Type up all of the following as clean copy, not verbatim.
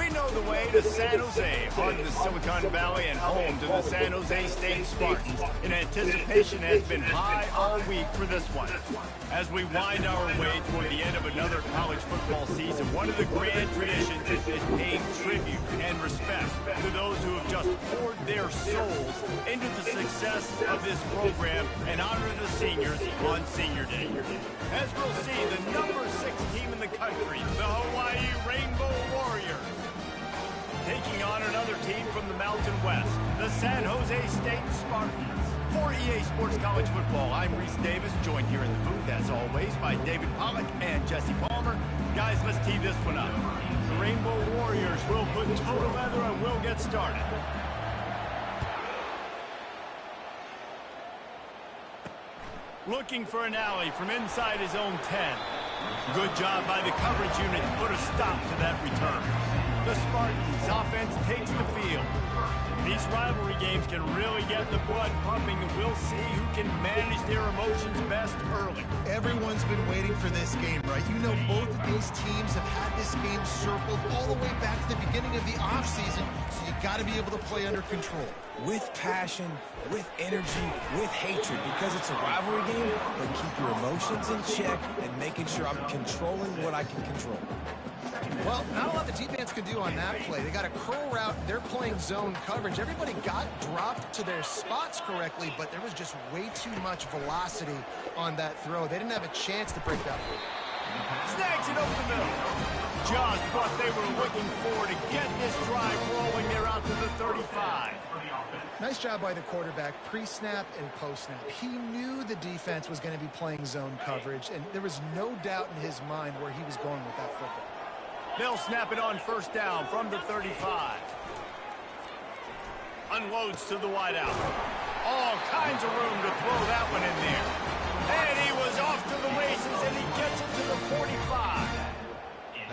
We know the way to San Jose, heart of the Silicon Valley and home to the San Jose State Spartans. And anticipation has been high all week for this one. As we wind our way toward the end of another college football season, one of the grand traditions is paying tribute and respect to those who have just poured their souls into the success of this program and honor the seniors on Senior Day. As we'll see, the number 6 team in the country, the Hawaii Rainbow Warriors, taking on another team from the Mountain West, the San Jose State Spartans. For EA Sports College Football, I'm Reese Davis, joined here in the booth, as always, by David Pollack and Jesse Palmer. Guys, let's tee this one up. The Rainbow Warriors will put total leather and we'll get started. Looking for an alley from inside his own 10. Good job by the coverage unit to put a stop to that return. The Spartans offense takes the field. These rivalry games can really get the blood pumping, and we'll see who can manage their emotions best early. Everyone's been waiting for this game, right? You know, both of these teams have had this game circled all the way back to the beginning of the offseason, so you got to be able to play under control. With passion, with energy, with hatred, because it's a rivalry game, but keep your emotions in check and making sure I'm controlling what I can control. Well, not a lot the defense could do on that play. They got a curl route. They're playing zone coverage. Everybody got dropped to their spots correctly, but there was just way too much velocity on that throw. They didn't have a chance to break that through. Snags it over the middle. Just what they were looking for to get this drive rolling. They're out to the 35. Nice job by the quarterback, pre-snap and post-snap. He knew the defense was going to be playing zone coverage, and there was no doubt in his mind where he was going with that football. They'll snap it on first down from the 35. Unloads to the wideout. All kinds of room to throw that one in there. And he was off to the races, and he gets it to the 45.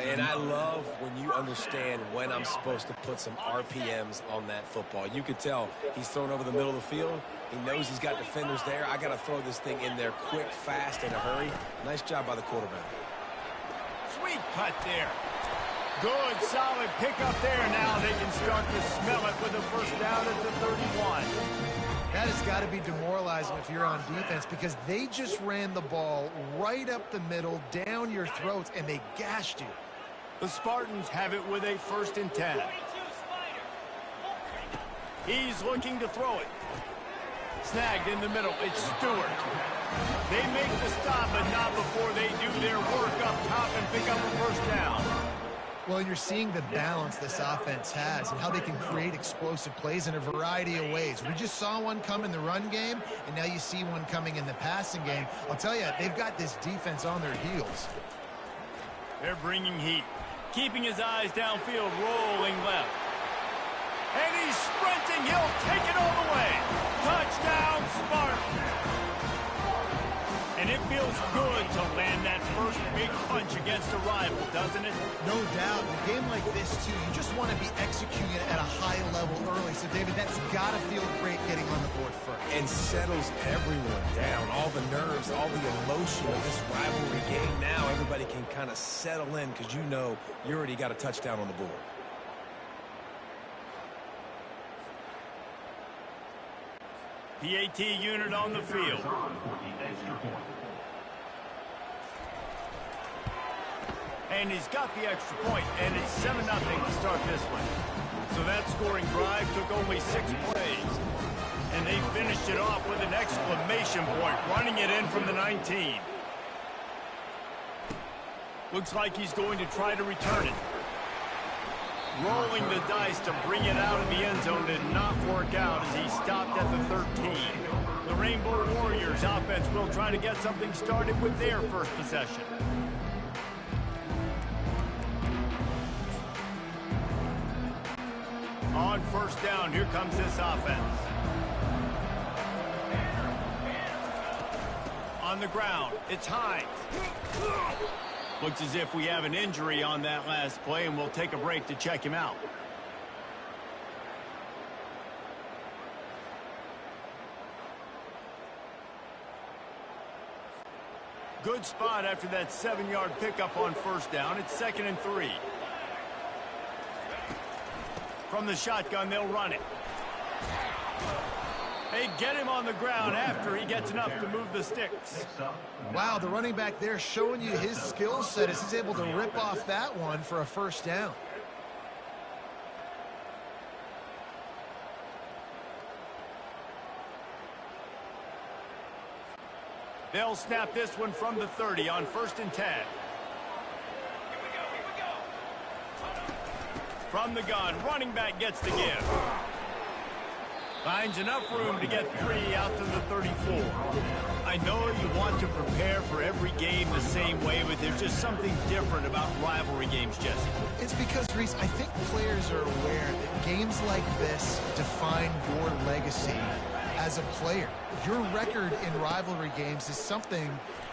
And I love when you understand when I'm supposed to put some RPMs on that football. You could tell he's thrown over the middle of the field. He knows he's got defenders there. I got to throw this thing in there quick, fast, in a hurry. Nice job by the quarterback. Sweet cut there. Good, solid pickup there. Now they can start to smell it with a first down at the 31. That has got to be demoralizing if you're on defense, because they just ran the ball right up the middle, down your throats, and they gashed you. The Spartans have it with a 1st and 10. He's looking to throw it. Snagged in the middle. It's Stewart. They make the stop, but not before they do their work up top and pick up a first down. Well, you're seeing the balance this offense has and how they can create explosive plays in a variety of ways. We just saw one come in the run game, and now you see one coming in the passing game. I'll tell you, they've got this defense on their heels. They're bringing heat. Keeping his eyes downfield, rolling left. And he's sprinting. He'll take it all the way. Touchdown, Spartans. And it feels good to land that first big punch against a rival, doesn't it? No doubt. In a game like this, too, you just want to be executing it at a high level early. So, David, that's got to feel great getting on the board first. And settles everyone down. All the nerves, all the emotion of this rivalry game. Now everybody can kind of settle in because you know you already got a touchdown on the board. PAT unit on the field. And he's got the extra point, and it's 7-0 to start this one. So that scoring drive took only 6 plays. And they finished it off with an exclamation point, running it in from the 19. Looks like he's going to try to return it. Rolling the dice to bring it out of the end zone did not work out as he stopped at the 13. The Rainbow Warriors offense will try to get something started with their first possession. On first down, here comes this offense. On the ground, it's Hines. Looks as if we have an injury on that last play, and we'll take a break to check him out. Good spot after that 7-yard pickup on first down. It's 2nd and 3. From the shotgun, they'll run it. They get him on the ground after he gets enough to move the sticks. Wow, the running back there showing you his skill set as he's able to rip off that one for a first down. They'll snap this one from the 30 on 1st and 10. From the gun, running back gets the give. Finds enough room to get 3 out to the 34. I know you want to prepare for every game the same way, but there's just something different about rivalry games, Jesse. It's because, Reese, I think players are aware that games like this define your legacy as a player. Your record in rivalry games is something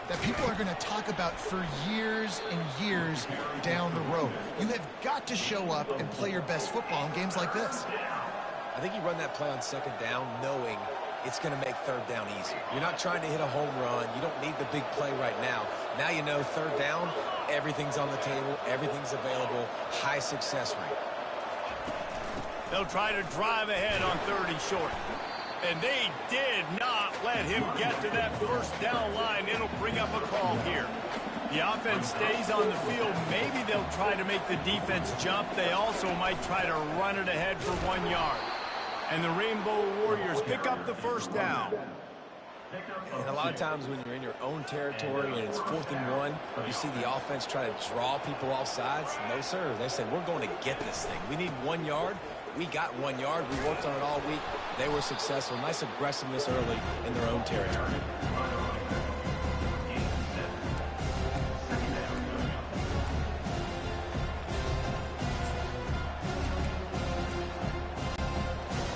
that people are going to talk about for years and years down the road. You have got to show up and play your best football in games like this. I think you run that play on 2nd down knowing it's going to make 3rd down easier. You're not trying to hit a home run. You don't need the big play right now. Now you know 3rd down, everything's on the table, everything's available, high success rate. They'll try to drive ahead on 3rd and short. And they did not let him get to that 1st down line. It'll bring up a call here. The offense stays on the field. Maybe they'll try to make the defense jump. They also might try to run it ahead for 1 yard. And the Rainbow Warriors pick up the 1st down. And a lot of times when you're in your own territory and it's 4th and 1, you see the offense try to draw people off sides. No, sir. They said, we're going to get this thing. We need 1 yard. We got 1 yard. We worked on it all week. They were successful. Nice aggressiveness early in their own territory.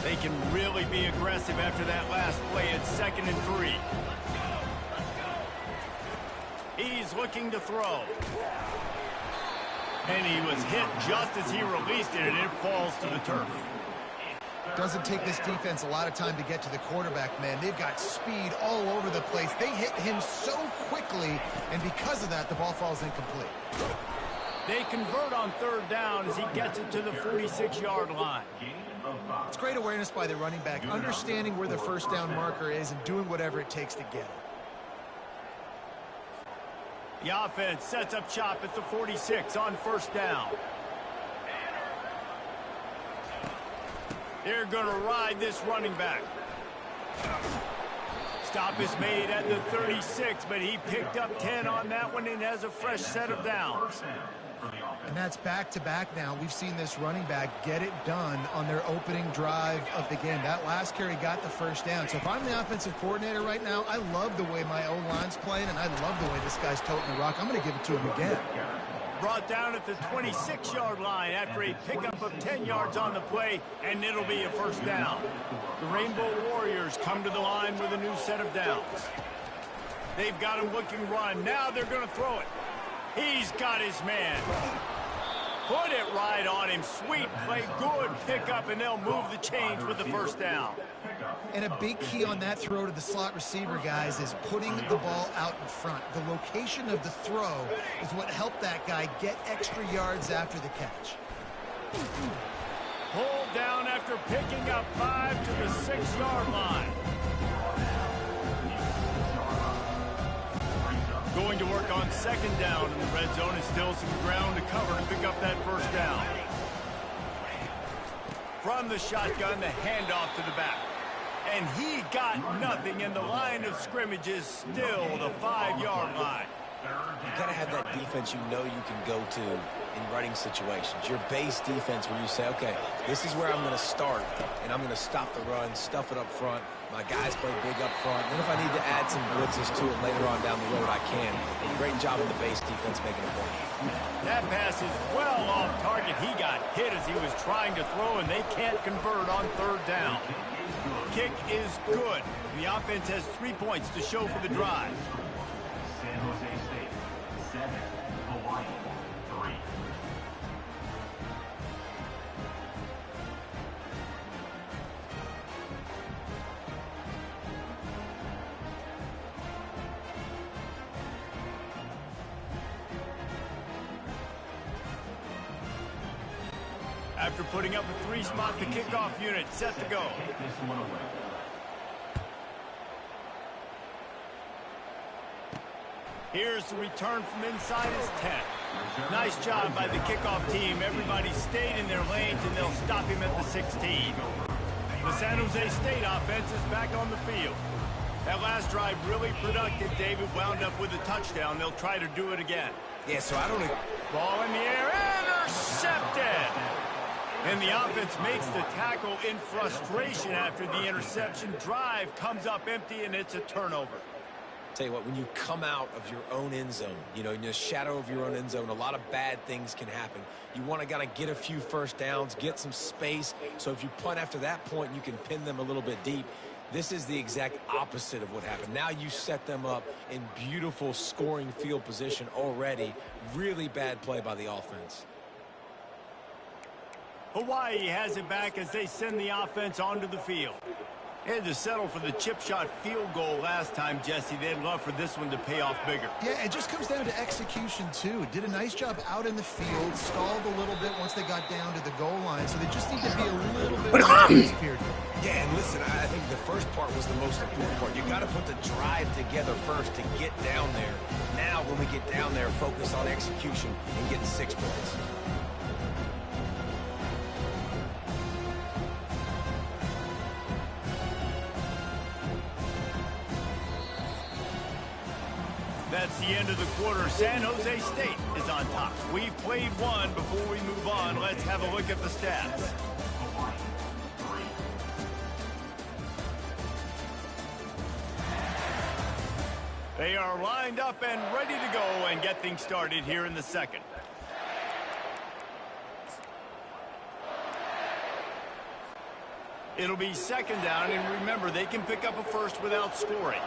They can really be aggressive after that last play at 2nd and 3. He's looking to throw. And he was hit just as he released it, and it falls to the turf. Doesn't take this defense a lot of time to get to the quarterback, man. They've got speed all over the place. They hit him so quickly, and because of that, the ball falls incomplete. They convert on 3rd down as he gets it to the 46-yard line. It's great awareness by the running back, understanding where the 1st down marker is and doing whatever it takes to get it. The offense sets up shop at the 46 on 1st down. They're going to ride this running back. Stop is made at the 36, but he picked up 10 on that one and has a fresh set of downs. And that's back-to-back now. We've seen this running back get it done on their opening drive of the game. That last carry got the 1st down. So if I'm the offensive coordinator right now, I love the way my O-line's playing, and I love the way this guy's toting the rock. I'm going to give it to him again. Brought down at the 26-yard line after a pickup of 10 yards on the play, and it'll be a 1st down. The Rainbow Warriors come to the line with a new set of downs. They've got him looking run. Now they're going to throw it. He's got his man. Put it right on him. Sweet play, good pickup, and they'll move the chains with the 1st down. And a big key on that throw to the slot receiver, guys, is putting the ball out in front. The location of the throw is what helped that guy get extra yards after the catch. Pulled down after picking up 5 to the 6-yard line. Going to work on 2nd down in the red zone, and still some ground to cover to pick up that 1st down. From the shotgun, the handoff to the back. And he got nothing, and the line of scrimmage is still the 5-yard line. You got to have that defense you know you can go to in running situations. Your base defense where you say, okay, this is where I'm going to start, and I'm going to stop the run, stuff it up front. My guys play big up front. And if I need to add some blitzes to it later on down the road, I can. A great job of the base defense making a point. That pass is well off target. He got hit as he was trying to throw, and they can't convert on 3rd down. Kick is good. The offense has 3 points to show for the drive. San Jose State, 7, Hawaii, 3. After putting up a 3-spot, the kickoff unit set to go. Take this one away. Here's the return from inside his 10. Nice job by the kickoff team. Everybody stayed in their lanes, and they'll stop him at the 16. The San Jose State offense is back on the field. That last drive really productive. David wound up with a touchdown. They'll try to do it again. Yeah, so I don't... Ball in the air, intercepted! And the offense makes the tackle in frustration after the interception. Drive comes up empty, and it's a turnover. Tell you what, when you come out of your own end zone, you know, in the shadow of your own end zone, a lot of bad things can happen. You want to kind of get a few first downs, get some space, so if you punt after that point, you can pin them a little bit deep. This is the exact opposite of what happened. Now you set them up in beautiful scoring field position already. Really bad play by the offense. Hawaii has it back as they send the offense onto the field. They had to settle for the chip shot field goal last time, Jesse. They'd love for this one to pay off bigger. Yeah, it just comes down to execution, too. Did a nice job out in the field, stalled a little bit once they got down to the goal line, so they just need to be a little bit more this period. Yeah, and listen, I think the first part was the most important part. You got to put the drive together first to get down there. Now, when we get down there, focus on execution and getting 6 points. That's the end of the quarter. San Jose State is on top. We've played one. Before we move on, let's have a look at the stats. They are lined up and ready to go and get things started here in the second. It'll be second down, and remember, they can pick up a first without scoring.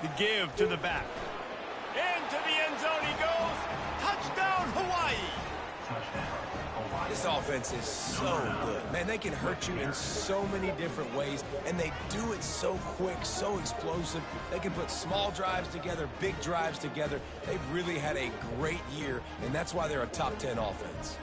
The give to the back. Into the end zone he goes. Touchdown, Hawaii. This offense is so good. Man, they can hurt you in so many different ways, and they do it so quick, so explosive. They can put small drives together, big drives together. They've really had a great year, and that's why they're a top 10 offense.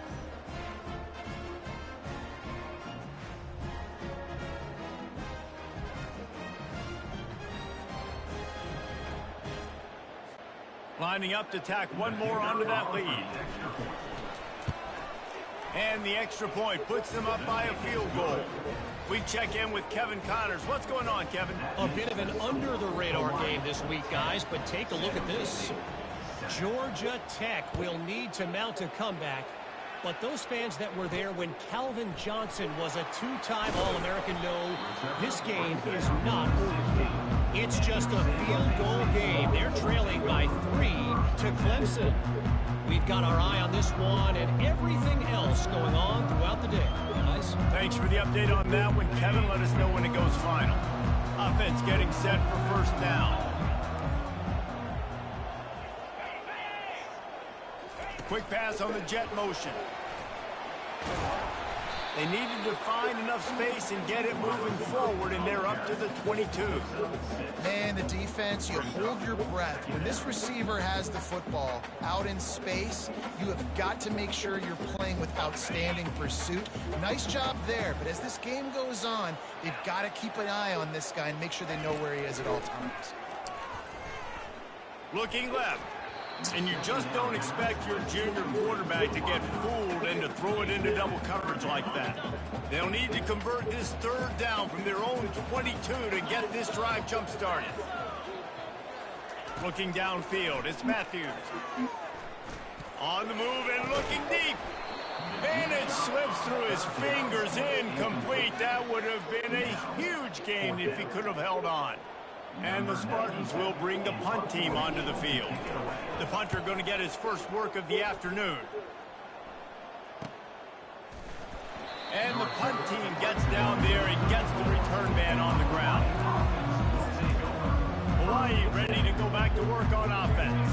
Lining up to tack one more onto that lead. And the extra point puts them up by a field goal. We check in with Kevin Connors. What's going on, Kevin? A bit of an under-the-radar game this week, guys, but take a look at this. Georgia Tech will need to mount a comeback, but those fans that were there when Calvin Johnson was a two-time All-American know this game is not over. It's just a field goal game. They're trailing by 3 to Clemson. We've got our eye on this one and everything else going on throughout the day. Guys? Thanks for the update on that one, Kevin. Let us know when it goes final. Offense getting set for first down. Quick pass on the jet motion. They needed to find enough space and get it moving forward, and they're up to the 22. Man, the defense, you hold your breath. When this receiver has the football out in space, you have got to make sure you're playing with outstanding pursuit. Nice job there, but as this game goes on, they've got to keep an eye on this guy and make sure they know where he is at all times. Looking left. And you just don't expect your junior quarterback to get fooled and to throw it into double coverage like that. They'll need to convert this third down from their own 22 to get this drive jump-started. Looking downfield, it's Matthews. On the move and looking deep. And it slips through his fingers, incomplete. That would have been a huge gain if he could have held on. And the Spartans will bring the punt team onto the field. The punter going to get his first work of the afternoon. And the punt team gets down there and gets the return man on the ground. Hawaii ready to go back to work on offense.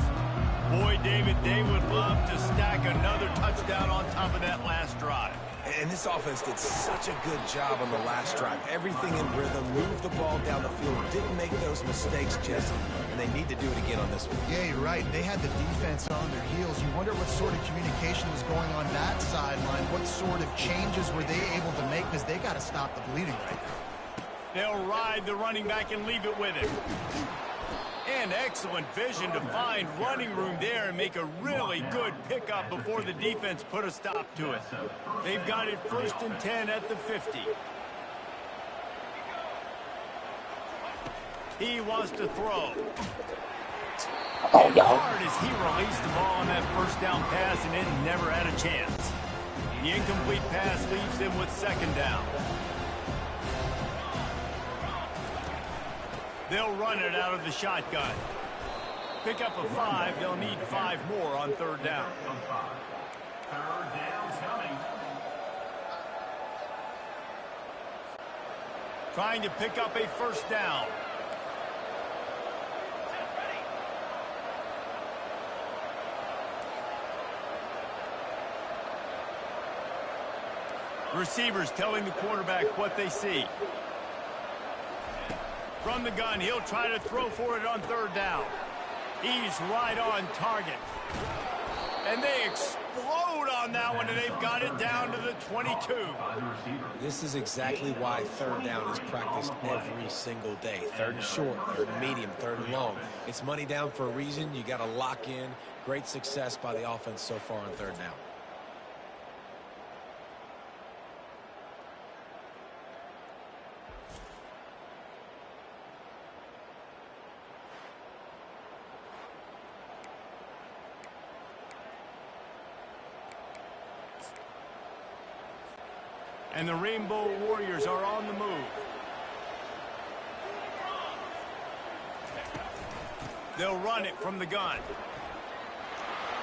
Boy, David, they would love to stack another touchdown on top of that last drive. And this offense did such a good job on the last drive. Everything in rhythm, moved the ball down the field, didn't make those mistakes, Jesse, and they need to do it again on this one. Yeah, you're right. They had the defense on their heels. You wonder what sort of communication was going on that sideline. What sort of changes were they able to make, because they got to stop the bleeding right now. They'll ride the running back and leave it with him. And excellent vision to find running room there and make a really good pickup before the defense put a stop to it. They've got it 1st and 10 at the 50. He wants to throw. And hard as he released the ball on that 1st down pass, and it never had a chance. The incomplete pass leaves them with 2nd down. They'll run it out of the shotgun. Pick up a 5. They'll need 5 more on 3rd down. 3rd down coming. Trying to pick up a 1st down. Receivers telling the quarterback what they see. From the gun, he'll try to throw for it on 3rd down. He's right on target. And they explode on that one, and they've got it down to the 22. This is exactly why 3rd down is practiced every single day. 3rd and short, 3rd and medium, 3rd and long. It's money down for a reason. You got to lock in. Great success by the offense so far on 3rd down. And the Rainbow Warriors are on the move. They'll run it from the gun.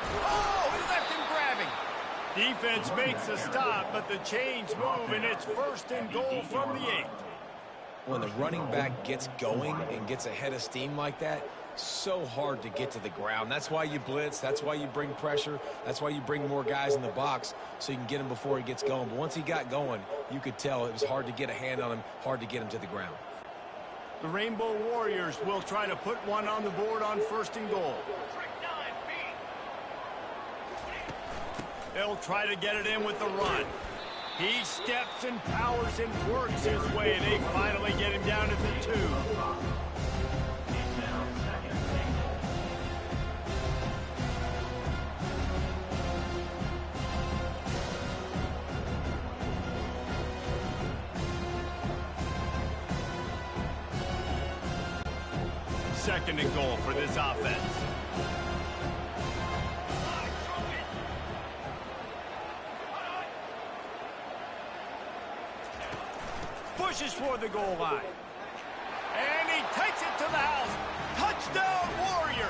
Oh, he left him grabbing. Defense makes a stop, but the chains move, and it's 1st and goal from the 8. When the running back gets going and gets ahead of steam like that, so hard to get to the ground. That's why you blitz. That's why you bring pressure. That's why you bring more guys in the box so you can get him before he gets going. But once he got going, you could tell it was hard to get a hand on him, hard to get him to the ground. The Rainbow Warriors will try to put one on the board on 1st and goal. They'll try to get it in with the run. He steps and powers and works his way. They finally get him down to the 2. Second and goal for this offense. Pushes for the goal line. And he takes it to the house. Touchdown, Warriors!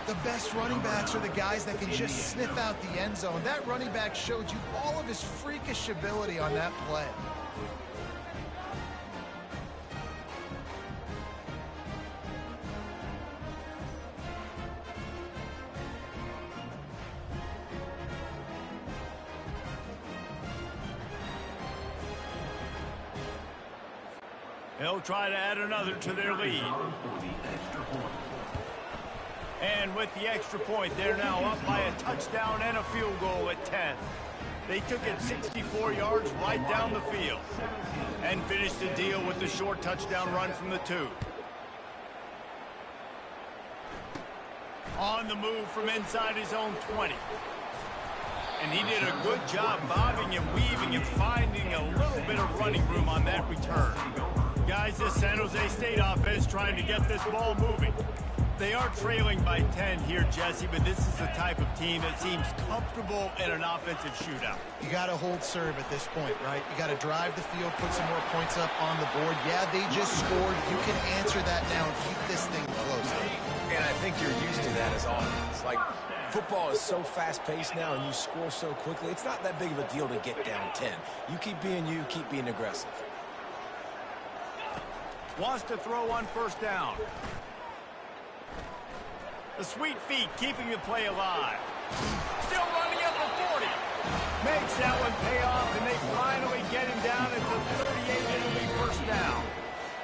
The best running backs are the guys that can just sniff out the end zone. That running back showed you all of his freakish ability on that play. They'll try to add another to their lead. And with the extra point, they're now up by a touchdown and a field goal at 10. They took it 64 yards right down the field and finished the deal with the short touchdown run from the 2. On the move from inside his own 20. And he did a good job bobbing and weaving and finding a little bit of running room on that return. Guys, this San Jose State offense trying to get this ball moving. They are trailing by 10 here, Jesse, but this is the type of team that seems comfortable in an offensive shootout. You got to hold serve at this point, right? You got to drive the field, put some more points up on the board. Yeah, they just scored. You can answer that now and keep this thing close. And I think you're used to that as offense. Like, football is so fast-paced now and you score so quickly, it's not that big of a deal to get down 10. You keep being aggressive. Wants to throw on 1st down. The sweet feet keeping the play alive. Still running at the 40. Makes that one pay off, and they finally get him down at the 38, and it'll be first down.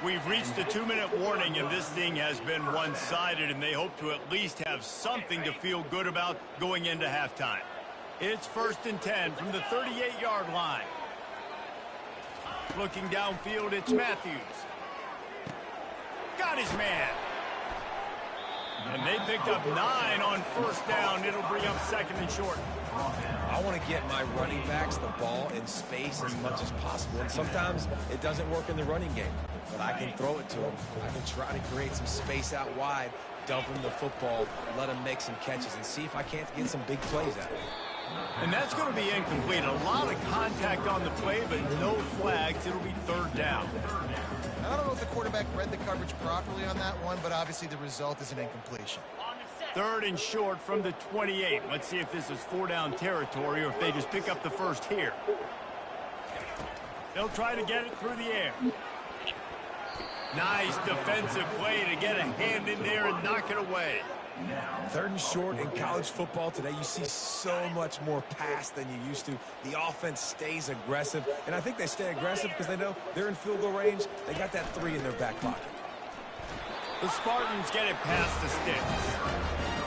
We've reached the 2-minute warning, and this thing has been one-sided, and they hope to at least have something to feel good about going into halftime. It's 1st and 10 from the 38-yard line. Looking downfield, it's Matthews. Got his man. And they picked up 9 on first down. It'll bring up 2nd and short. I want to get my running backs the ball in space as much as possible. And sometimes it doesn't work in the running game. But I can throw it to them. I can try to create some space out wide, dump them the football, let them make some catches, and see if I can't get some big plays out of it. And that's going to be incomplete. A lot of contact on the play, but no flags. It'll be 3rd down. I don't know if the quarterback read the coverage properly on that one, but obviously the result is an incompletion. 3rd and short from the 28. Let's see if this is 4-down territory or if they just pick up the first here. They'll try to get it through the air. Nice defensive play to get a hand in there and knock it away. 3rd and short in college football today, you see so much more pass than you used to. The offense stays aggressive, and I think they stay aggressive because they know they're in field goal range. They got that 3 in their back pocket. The Spartans get it past the sticks.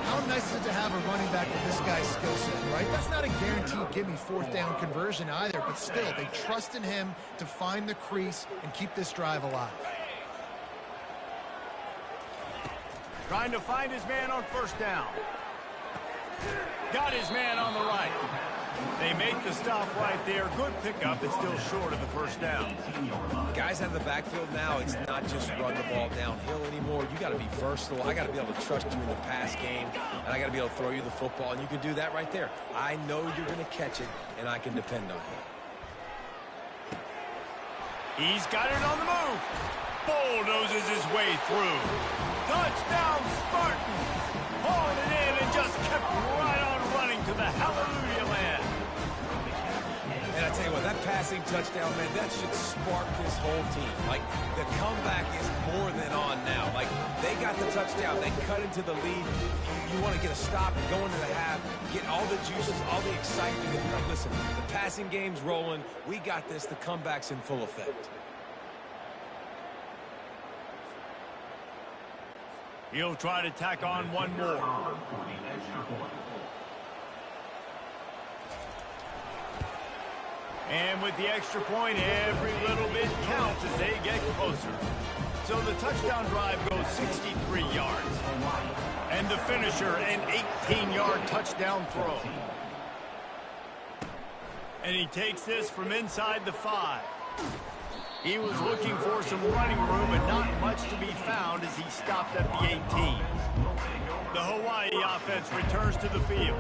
How nice is it to have a running back with this guy's skill set, right? That's not a guaranteed give-me 4th down conversion either, but still, they trust in him to find the crease and keep this drive alive. Trying to find his man on first down. Got his man on the right. They make the stop right there. Good pickup. It's still short of the first down. Guys out of the backfield now, it's not just run the ball downhill anymore. You got to be versatile. I got to be able to trust you in the pass game, and I got to be able to throw you the football, and you can do that right there. I know you're going to catch it, and I can depend on you. He's got it on the move. Bulldozes his way through. Touchdown, Spartans! Hauled it in and just kept right on running to the hallelujah land. And I tell you what, that passing touchdown, man, that should spark this whole team. Like, the comeback is more than on now. Like, they got the touchdown. They cut into the lead. You want to get a stop and go into the half, get all the juices, all the excitement. And like, listen, the passing game's rolling. We got this. The comeback's in full effect. He'll try to tack on one more. And with the extra point, every little bit counts as they get closer. So the touchdown drive goes 63 yards. And the finisher, an 18-yard touchdown throw. And he takes this from inside the 5. He was looking for some running room, but not much to be found as he stopped at the 18. The Hawaii offense returns to the field.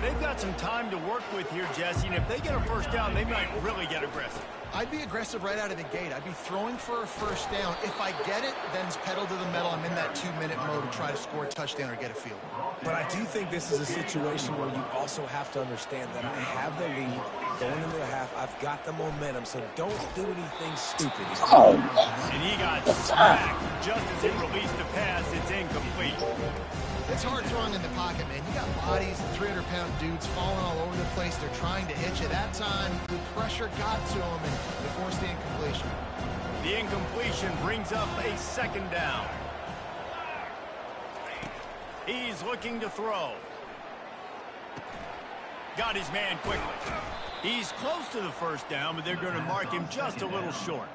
They've got some time to work with here, Jesse, and if they get a first down, they might really get aggressive. I'd be aggressive right out of the gate. I'd be throwing for a first down. If I get it, then it's pedal to the metal. I'm in that 2-minute mode to try to score a touchdown or get a field. But I do think this is a situation where you also have to understand that I have the lead going into the half. I've got the momentum, so don't do anything stupid. And he got smacked just as he released the pass. It's incomplete. It's hard throwing in the pocket, man. You got bodies, 300-pound dudes falling all over the place. They're trying to hit you. That time, the pressure got to him, and they forced the incompletion. The incompletion brings up a 2nd down. He's looking to throw. Got his man quickly. He's close to the first down, but they're going to mark him just a little short.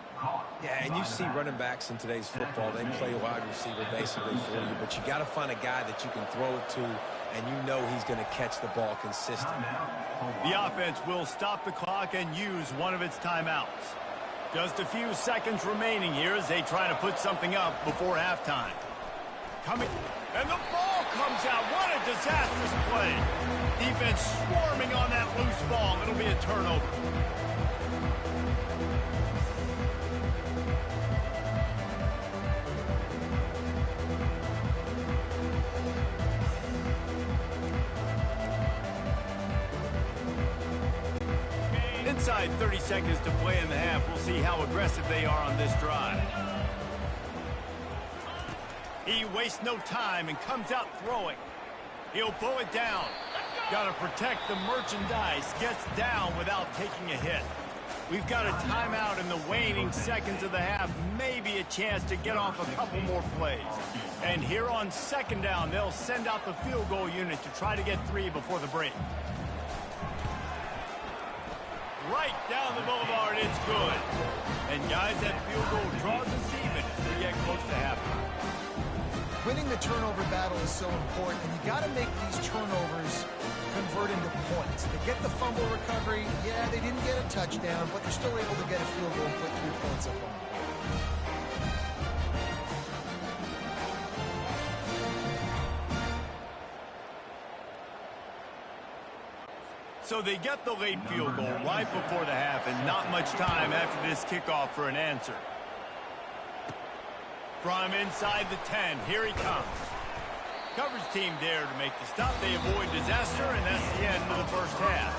Yeah, and you see running backs in today's football, they play wide receiver basically for you, but you got to find a guy that you can throw it to, and you know he's going to catch the ball consistently. The offense will stop the clock and use one of its timeouts. Just a few seconds remaining here as they try to put something up before halftime. Coming, and the ball comes out. What a disastrous play. Defense swarming on that loose ball. It'll be a turnover. Inside 30 seconds to play in the half. We'll see how aggressive they are on this drive. He wastes no time and comes out throwing. He'll pull it down. Got to protect the merchandise. Gets down without taking a hit. We've got a timeout in the waning seconds of the half. Maybe a chance to get off a couple more plays. And here on second down, they'll send out the field goal unit to try to get 3 before the break. Right down the boulevard, it's good. And guys, that field goal draws us even as we get close to halftime. Winning the turnover battle is so important, and you got to make these turnovers convert into points. They get the fumble recovery. Yeah, they didn't get a touchdown, but they're still able to get a field goal and put 3 points up on the board. So they get the late field goal right before the half, and not much time after this kickoff for an answer. From inside the 10, here he comes. Coverage team there to make the stop. They avoid disaster, and that's the end of the first half.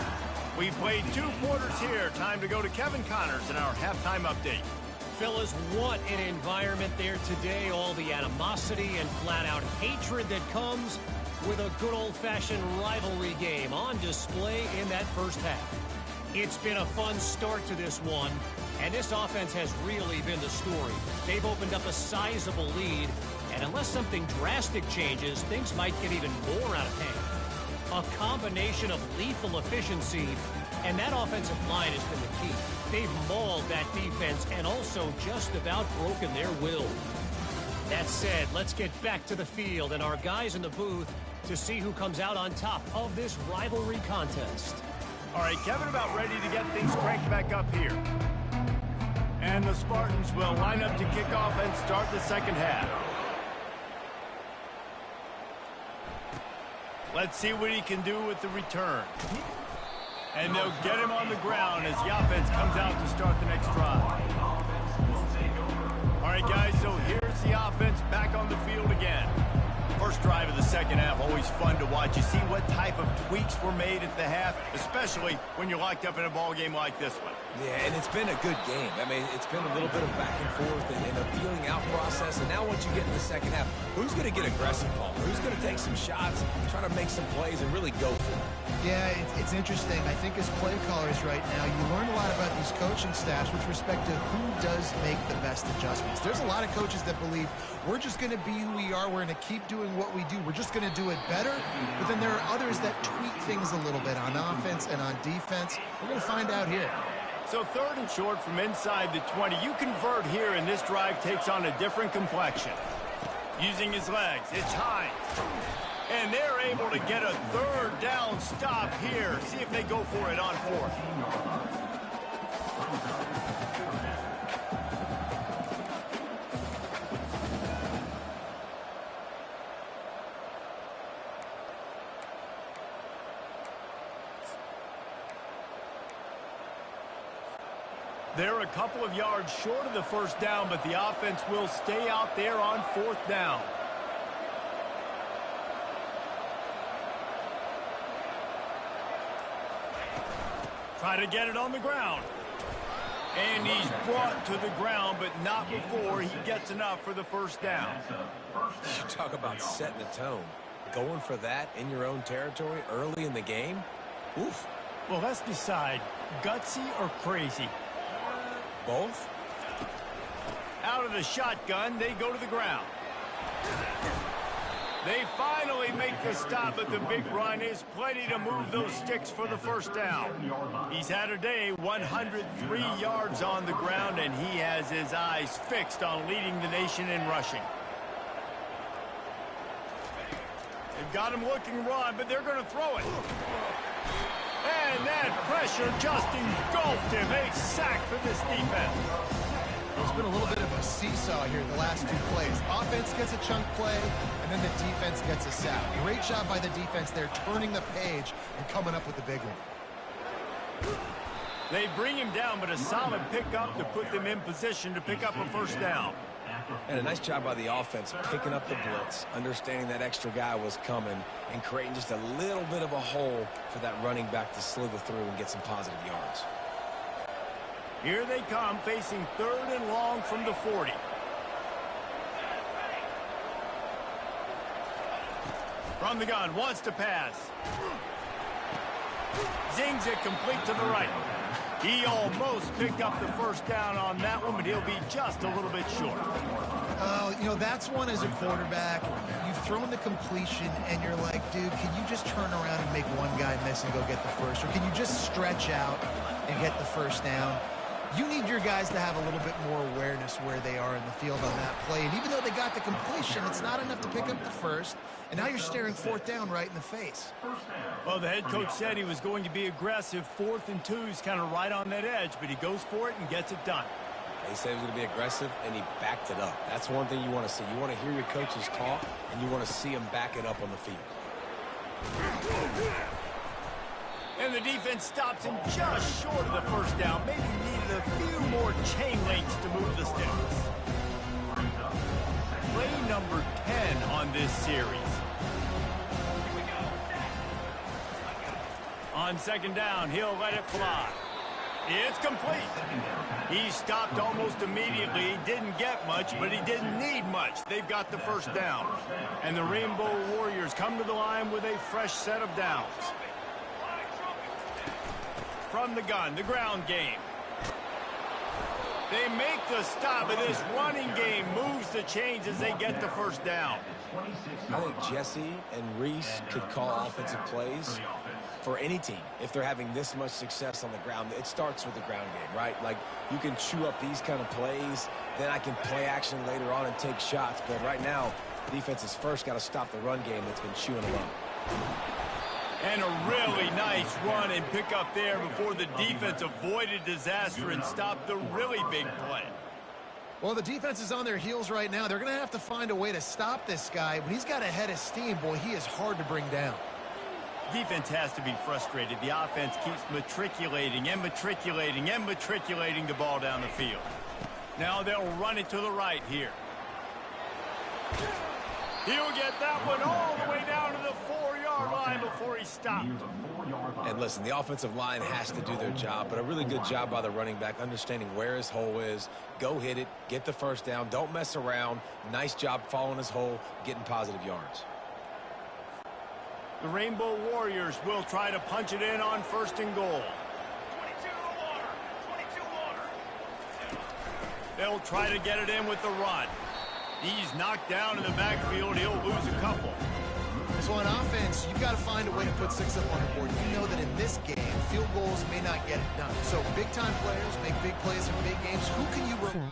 We played 2 quarters here. Time to go to Kevin Connors in our halftime update. Fellas, what an environment there today. All the animosity and flat-out hatred that comes with a good old-fashioned rivalry game on display in that first half. It's been a fun start to this one, and this offense has really been the story. They've opened up a sizable lead, and unless something drastic changes, things might get even more out of hand. A combination of lethal efficiency, and that offensive line has been the key. They've mauled that defense and also just about broken their will. That said, let's get back to the field and our guys in the booth to see who comes out on top of this rivalry contest. All right, Kevin about ready to get things cranked back up here. And the Spartans will line up to kick off and start the second half. Let's see what he can do with the return. And they'll get him on the ground as the offense comes out to start the next drive. All right, guys, so here's the offense back on the field again. First drive of the second half, always fun to watch. You see what type of tweaks were made at the half, especially when you're locked up in a ball game like this one. Yeah, and it's been a good game. I mean, it's been a little bit of back and forth and a feeling out process. And now once you get in the second half, who's going to get aggressive, Paul? Who's going to take some shots, try to make some plays, and really go for it? Yeah, it's interesting. I think as play callers right now, you learn a lot about these coaching staffs with respect to who does make the best adjustments. There's a lot of coaches that believe we're just going to be who we are. We're going to keep doing what we do. We're just going to do it better. But then there are others that tweak things a little bit on offense and on defense. We're going to find out here. So third and short from inside the 20. You convert here, and this drive takes on a different complexion. Using his legs, it's Hines. And they're able to get a third down stop here. See if they go for it on fourth. They're a couple of yards short of the first down, but the offense will stay out there on fourth down. Try to get it on the ground. And he's brought to the ground, but not before he gets enough for the first down. You talk about setting the tone. Going for that in your own territory early in the game? Oof. Well, let's decide, gutsy or crazy? Both? Out of the shotgun, they go to the ground. They finally make the stop, but the big run is plenty to move those sticks for the first down. He's had a day, 103 yards on the ground, and he has his eyes fixed on leading the nation in rushing. They've got him looking run, but they're going to throw it. And that pressure just engulfed him. A sack for this defense. There's been a little bit of a seesaw here the last 2 plays. Offense gets a chunk play, and then the defense gets a sack. Great job by the defense there, turning the page and coming up with the big one. They bring him down, but a solid pickup to put them in position to pick up a first down. And a nice job by the offense picking up the blitz, understanding that extra guy was coming, and creating just a little bit of a hole for that running back to slither through and get some positive yards. Here they come, facing third and long from the 40. From the gun, wants to pass. Zings it complete to the right. He almost picked up the first down on that one, but he'll be just a little bit short. You know, that's one as a quarterback. You've thrown the completion, and you're like, dude, can you just turn around and make one guy miss and go get the first? Or can you just stretch out and get the first down? You need your guys to have a little bit more awareness where they are in the field on that play. And even though they got the completion, it's not enough to pick up the first. And now you're staring fourth down right in the face. Well, the head coach said he was going to be aggressive. 4th and 2 is kind of right on that edge, but he goes for it and gets it done. He said he was going to be aggressive, and he backed it up. That's one thing you want to see. You want to hear your coaches talk, and you want to see them back it up on the field. And the defense stops him just short of the first down. Maybe needed a few more chain links to move the sticks. Play number 10 on this series. On second down, he'll let it fly. It's complete. He stopped almost immediately. Didn't get much, but he didn't need much. They've got the first down. And the Rainbow Warriors come to the line with a fresh set of downs. From the gun, the ground game. They make the stop, and this running game moves the chains as they get the first down. I think Jesse and Reese could call offensive plays for any team if they're having this much success on the ground. It starts with the ground game, right? Like, you can chew up these kind of plays, then I can play action later on and take shots. But right now, defense has first got to stop the run game that's been chewing them up. And a really nice run and pick up there before the defense avoided disaster and stopped the really big play. Well, the defense is on their heels right now. They're going to have to find a way to stop this guy. When he's got a head of steam, boy, he is hard to bring down. Defense has to be frustrated. The offense keeps matriculating and matriculating and matriculating the ball down the field. Now they'll run it to the right here. He'll get that one all the way down to the 4-yard line before he stopped. And listen, the offensive line has to do their job, but a really good job by the running back, understanding where his hole is. Go hit it, get the first down, don't mess around. Nice job following his hole, getting positive yards. The Rainbow Warriors will try to punch it in on 1st and goal. They'll try to get it in with the run. He's knocked down in the backfield. He'll lose a couple. So on offense, you've got to find a way to put 6 up on the board. You know that in this game, field goals may not get it done. So big-time players make big plays in big games. Who can you rely on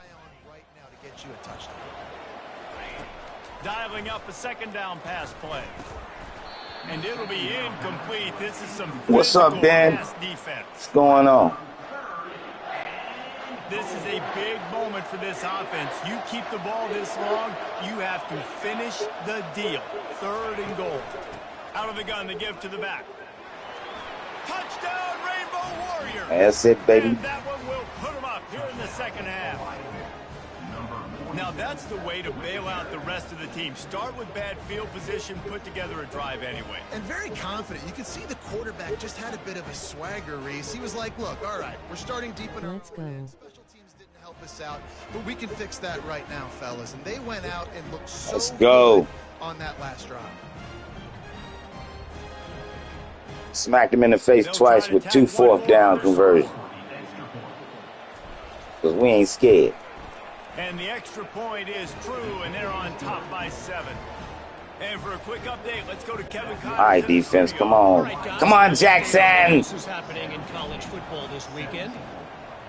right now to get you a touchdown? Dialing up a 2nd down pass play. And it'll be incomplete. This is some What's up, Dan? Defense. What's going on? This is a big moment for this offense. You keep the ball this long, you have to finish the deal. 3rd and goal. Out of the gun, the give to the back. Touchdown, Rainbow Warriors! That's it, baby. And that one will put them up here in the 2nd half. Now, that's the way to bail out the rest of the team. Start with bad field position, put together a drive anyway. And very confident. You can see the quarterback just had a bit of a swagger, Reese. He was like, look, all right, we're starting deep in our Let's go. Special teams didn't help us out, but we can fix that right now, fellas. And they went out and looked so Let's go. good on that last drive. Smacked him in the face twice with 2 4th down conversions. Because we ain't scared. And the extra point is true, and they're on top by 7. And for a quick update, let's go to Kevin Connors. All right, defense, come on. Come on, Jackson. This is happening in college football this weekend.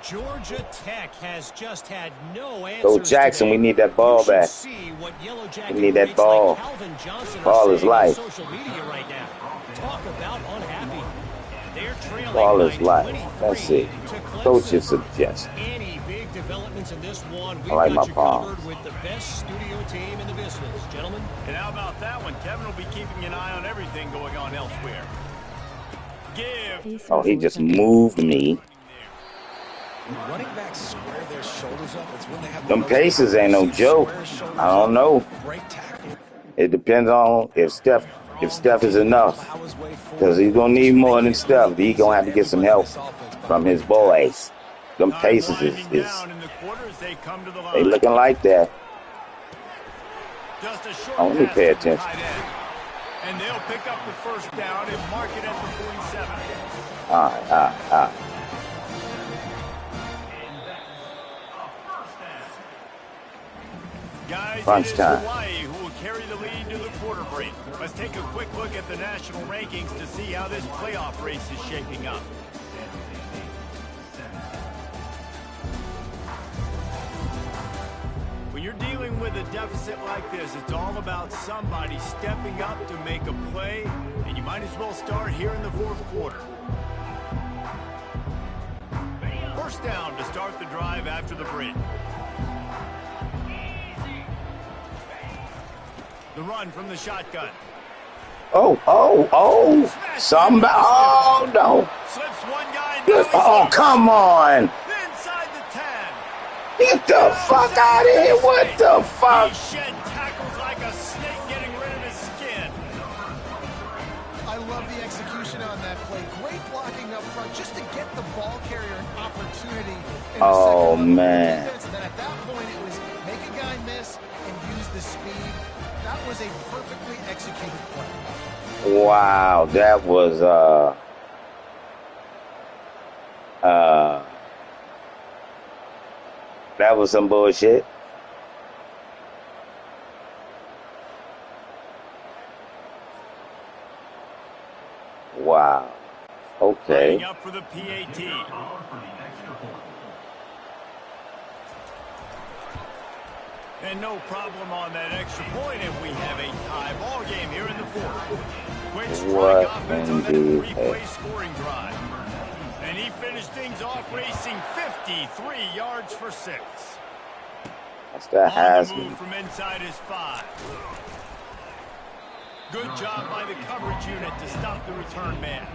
Georgia Tech has just had no answers. Go Jackson, we need that ball back. We need that ball. Ball is life. Social media right now. Talk about unhappy. They're trailing Ball is by life. That's 23 it. to Clemson. Coach's suggestion. Any big developments in this one, we've I like got my you palms. covered with the best studio team in the business. Gentlemen. And how about that one? Kevin will be keeping an eye on everything going on elsewhere. Give. Oh, he just moved me. When running backs square their shoulders up, it's when they have Them paces ain't no joke. I don't know. Great tackle. It depends on if Steph is enough. Because he's going to need more than Steph. He's going to have to get some help from his boys. Them paces is they looking like that. Oh, let me pay attention. And they'll pick up the first down and mark it at the 47. All right. Guys, Crunch it is time. Hawaii who will carry the lead to the quarter break. Let's take a quick look at the national rankings to see how this playoff race is shaping up. When you're dealing with a deficit like this, it's all about somebody stepping up to make a play, and you might as well start here in the fourth quarter. First down to start the drive after the break. The run from the shotgun. Oh. Somebody. Oh, no. Slips one guy down. Oh, come on. Inside the 10. Get the fuck out of here. What the fuck? He shed tackles like a snake getting rid of his skin. I love the execution on that play. Great blocking up front just to get the ball carrier an opportunity. Oh, man. And then at that point, it was make a guy miss and use the speed. That was a perfectly executed play. Wow, that was some bullshit. Wow. Okay. Lining up for the PAT. And no problem on that extra point if we have a tie ball game here in the fourth. Quick strike offense on that three-play scoring drive. And he finished things off racing 53 yards for 6. That's that On the Hasman. move from inside his 5. Good job by the coverage unit to stop the return man.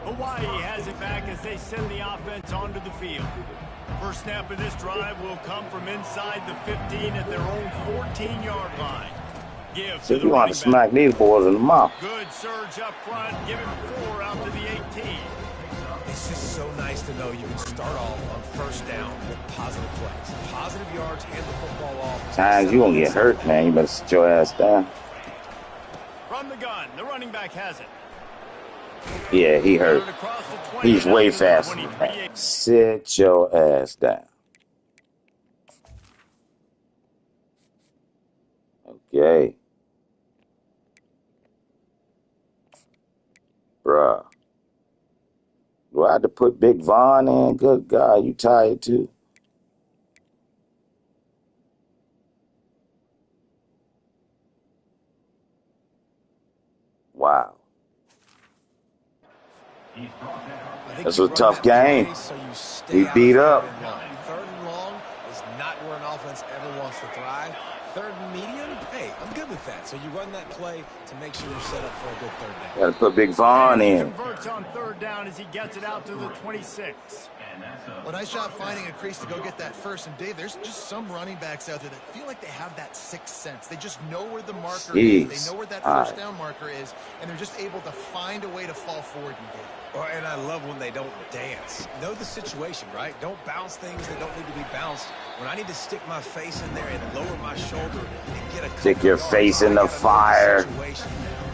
Hawaii has it back as they send the offense onto the field. First snap of this drive will come from inside the 15 at their own 14-yard line. Give So to the you want running to back. smack these boys in the mouth. Good surge up front. Give him 4 out to the 18. It's just so nice to know you can start off on first down with positive plays. Positive yards, hand the football off. Times you gonna get hurt, man. You better sit your ass down. From the gun, the running back has it. Yeah, he hurt. Across the 20, He's way the faster. 23. Sit your ass down. Okay. Bruh. Do I have to put Big Von in? Good God, you tired too? Wow. That's a tough game. We beat up. Third and long is not where an offense ever wants to thrive. Third and medium, hey, I'm good with that. So you run that play to make sure you're set up for a good third down. Got to put Big Von He in. converts on third down as he gets it out to the 26. Well, nice job finding a crease to go get that first. And, Dave, there's just some running backs out there that feel like they have that sixth sense. They just know where the marker is. They know where that first down marker is, and they're just able to find a way to fall forward and get it. Well, and I love when they don't dance. Know the situation, right? Don't bounce things that don't need to be bounced. When I need to stick my face in there and lower my shoulder and get a Stick your face in the fire.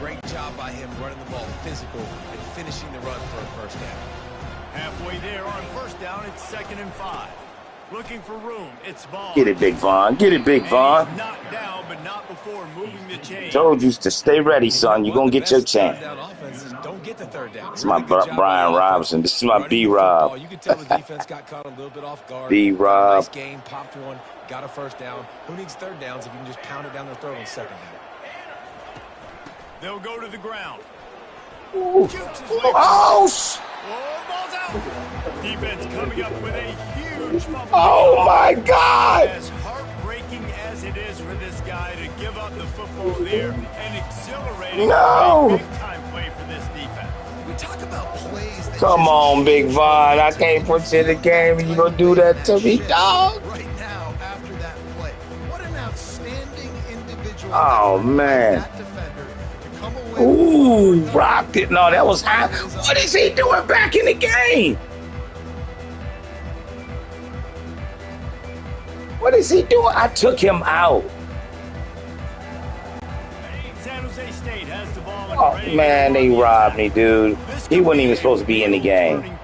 Great job by him running the ball physical and finishing the run for a first down. Halfway there on first down, it's 2nd and 5. Looking for room, it's Vaughn. Get it, Big Von. Get it, Big Von. He's knocked down, but not before moving the chain. Told you to stay ready, son. You're going to get your chance. Don't get the third down. It's my Brian Robinson. This is my B-Rob. You can tell the defense got caught a little bit off guard. B-Rob. Nice game, popped one, got a first down. Who needs third downs if you can just pound it down their throat on second down? They'll go to the ground. Ooh. Oh, ball's out. Defense coming up with a huge fumble. Oh, my God. As heartbreaking as it is for this guy to give up the football there and exhilarating a big-time play for this defense. We talk about plays that Come on, Big Von. I can't put you in the game and you going to do that to me, dog. right now after that play. What an outstanding individual. Oh, man. That defender to come away. Ooh, rocked it. No, that was high. What is he doing back in the game? What is he doing? I took him out. San Jose State has the ball. Oh, man, they robbed me, dude. He wasn't even supposed to be in the game.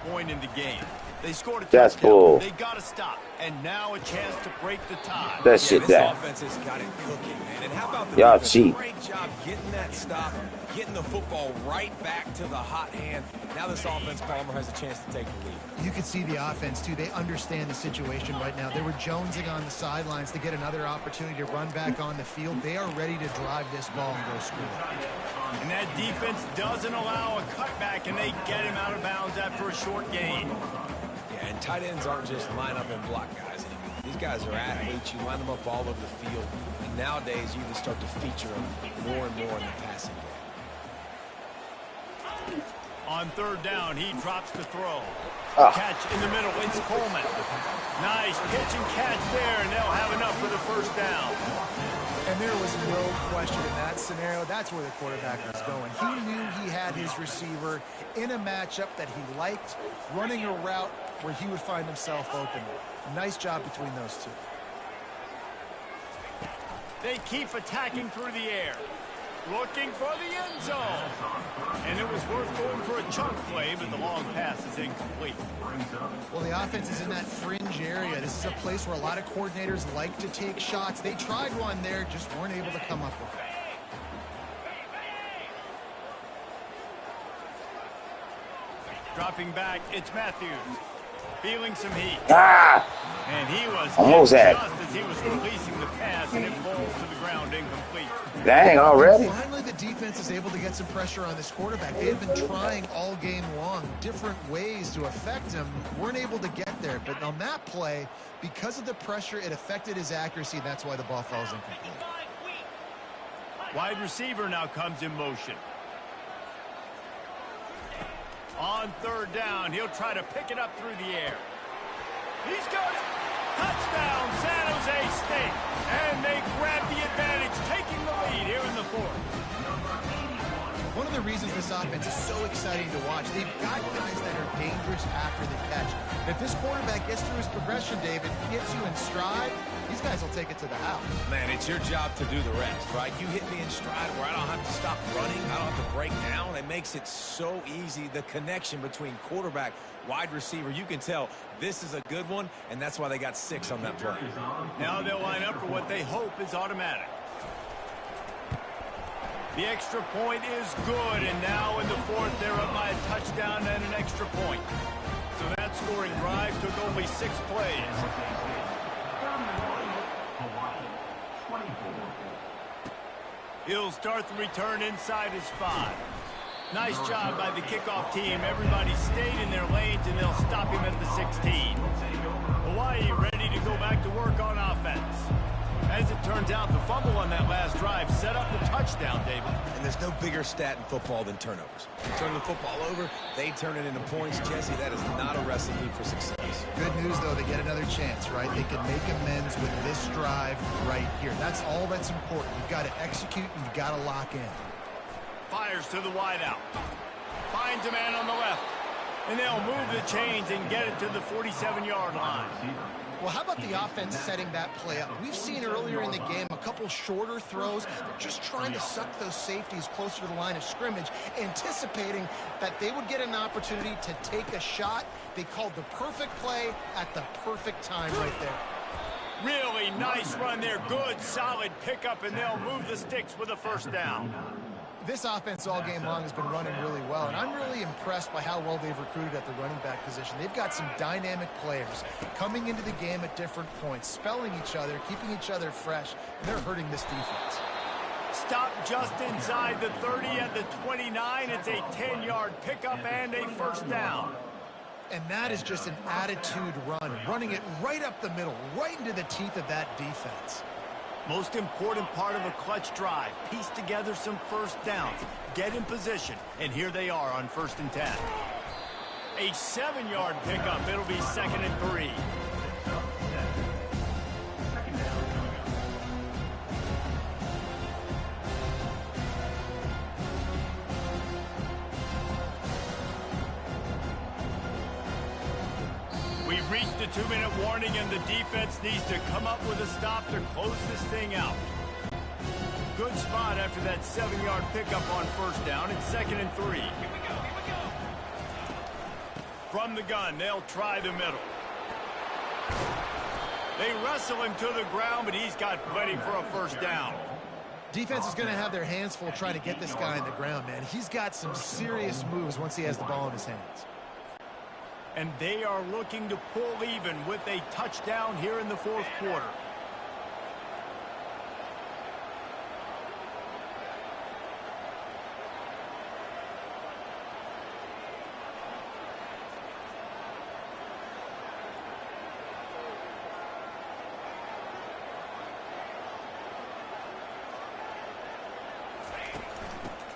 They scored a That's touchdown. bull. They got to stop. And now a chance to break the tie. That shit This down. offense has got it cooking, man. And how about the Y'all defense? cheat. Great job getting that stop, getting the football right back to the hot hand. Now this offense, Palmer, has a chance to take the lead. You can see the offense, too. They understand the situation right now. They were jonesing on the sidelines to get another opportunity to run back on the field. They are ready to drive this ball and go score. And that defense doesn't allow a cutback, and they get him out of bounds after a short gain. Yeah, and tight ends aren't just line up and block guys anymore. These guys are athletes. You line them up all over the field. And nowadays, you can start to feature them more and more in the passing game. On third down, he drops the throw. Oh. Catch in the middle. It's Coleman. Nice pitch and catch there, and they'll have enough for the first down. And there was no question in that scenario. That's where the quarterback was going. He knew he had his receiver in a matchup that he liked, running a route where he would find himself open. Nice job between those two. They keep attacking through the air. Looking for the end zone. And it was worth going for a chunk play, but the long pass is incomplete. Well, the offense is in that fringe area. This is a place where a lot of coordinators like to take shots. They tried one there, just weren't able to come up with it. Dropping back, it's Matthews. Feeling some heat. Ah! And he was Almost had it. just as he was releasing the pass, and it falls to the ground incomplete. Dang, already? Finally, the defense is able to get some pressure on this quarterback. They had been trying all game long, different ways to affect him. Weren't able to get there. But on that play, because of the pressure, it affected his accuracy. That's why the ball falls incomplete. Wide receiver now comes in motion. On third down, he'll try to pick it up through the air. He's got it. Touchdown, San Jose State. And they grab the advantage, taking the lead here in the fourth. One of the reasons this offense is so exciting to watch, they've got guys that are dangerous after the catch. And if this quarterback gets through his progression, David, gets you in stride, these guys will take it to the house. Man, it's your job to do the rest, right? You hit me in stride where I don't have to stop running. I don't have to break down. It makes it so easy, the connection between quarterback, wide receiver. You can tell this is a good one, and that's why they got 6 on that play. Now they'll line up for what they hope is automatic. The extra point is good, and now in the fourth, they're up by a touchdown and an extra point. So that scoring drive took only 6 plays. He'll start the return inside his 5. Nice job by the kickoff team. Everybody stayed in their lanes, and they'll stop him at the 16. Hawaii ready to go back to work on offense. As it turns out, the fumble on that last drive set up the touchdown, David. And there's no bigger stat in football than turnovers. You turn the football over, they turn it into points. Jesse, that is not a recipe for success. Good news, though, they get another chance, right? They can make amends with this drive right here. That's all that's important. You've got to execute, and you've got to lock in. Fires to the wideout. Finds a man on the left. And they'll move the chains and get it to the 47-yard line. Well, how about the offense setting that play up? We've seen earlier in the game a couple shorter throws. They're just trying to suck those safeties closer to the line of scrimmage, anticipating that they would get an opportunity to take a shot. They called the perfect play at the perfect time right there. Really nice run there. Good, solid pickup, and they'll move the sticks with a first down. This offense all game long has been running really well, and I'm really impressed by how well they've recruited at the running back position. They've got some dynamic players coming into the game at different points, spelling each other, keeping each other fresh, and they're hurting this defense. Stop just inside the 30 at the 29. It's a 10-yard pickup and a first down. And that is just an attitude run, running it right up the middle, right into the teeth of that defense. Most important part of a clutch drive. Piece together some first downs. Get in position. And here they are on 1st and 10. A 7-yard pickup. It'll be 2nd and 3. We've reached the 2-minute warning, and the defense needs to come up with a stop to close this thing out. good spot after that 7-yard pickup on first down. It's 2nd and 3. From the gun, they'll try the middle. They wrestle him to the ground, but he's got plenty for a first down. Defense is going to have their hands full trying to get this guy in the ground, man. He's got some serious moves once he has the ball in his hands. And they are looking to pull even with a touchdown here in the 4th quarter.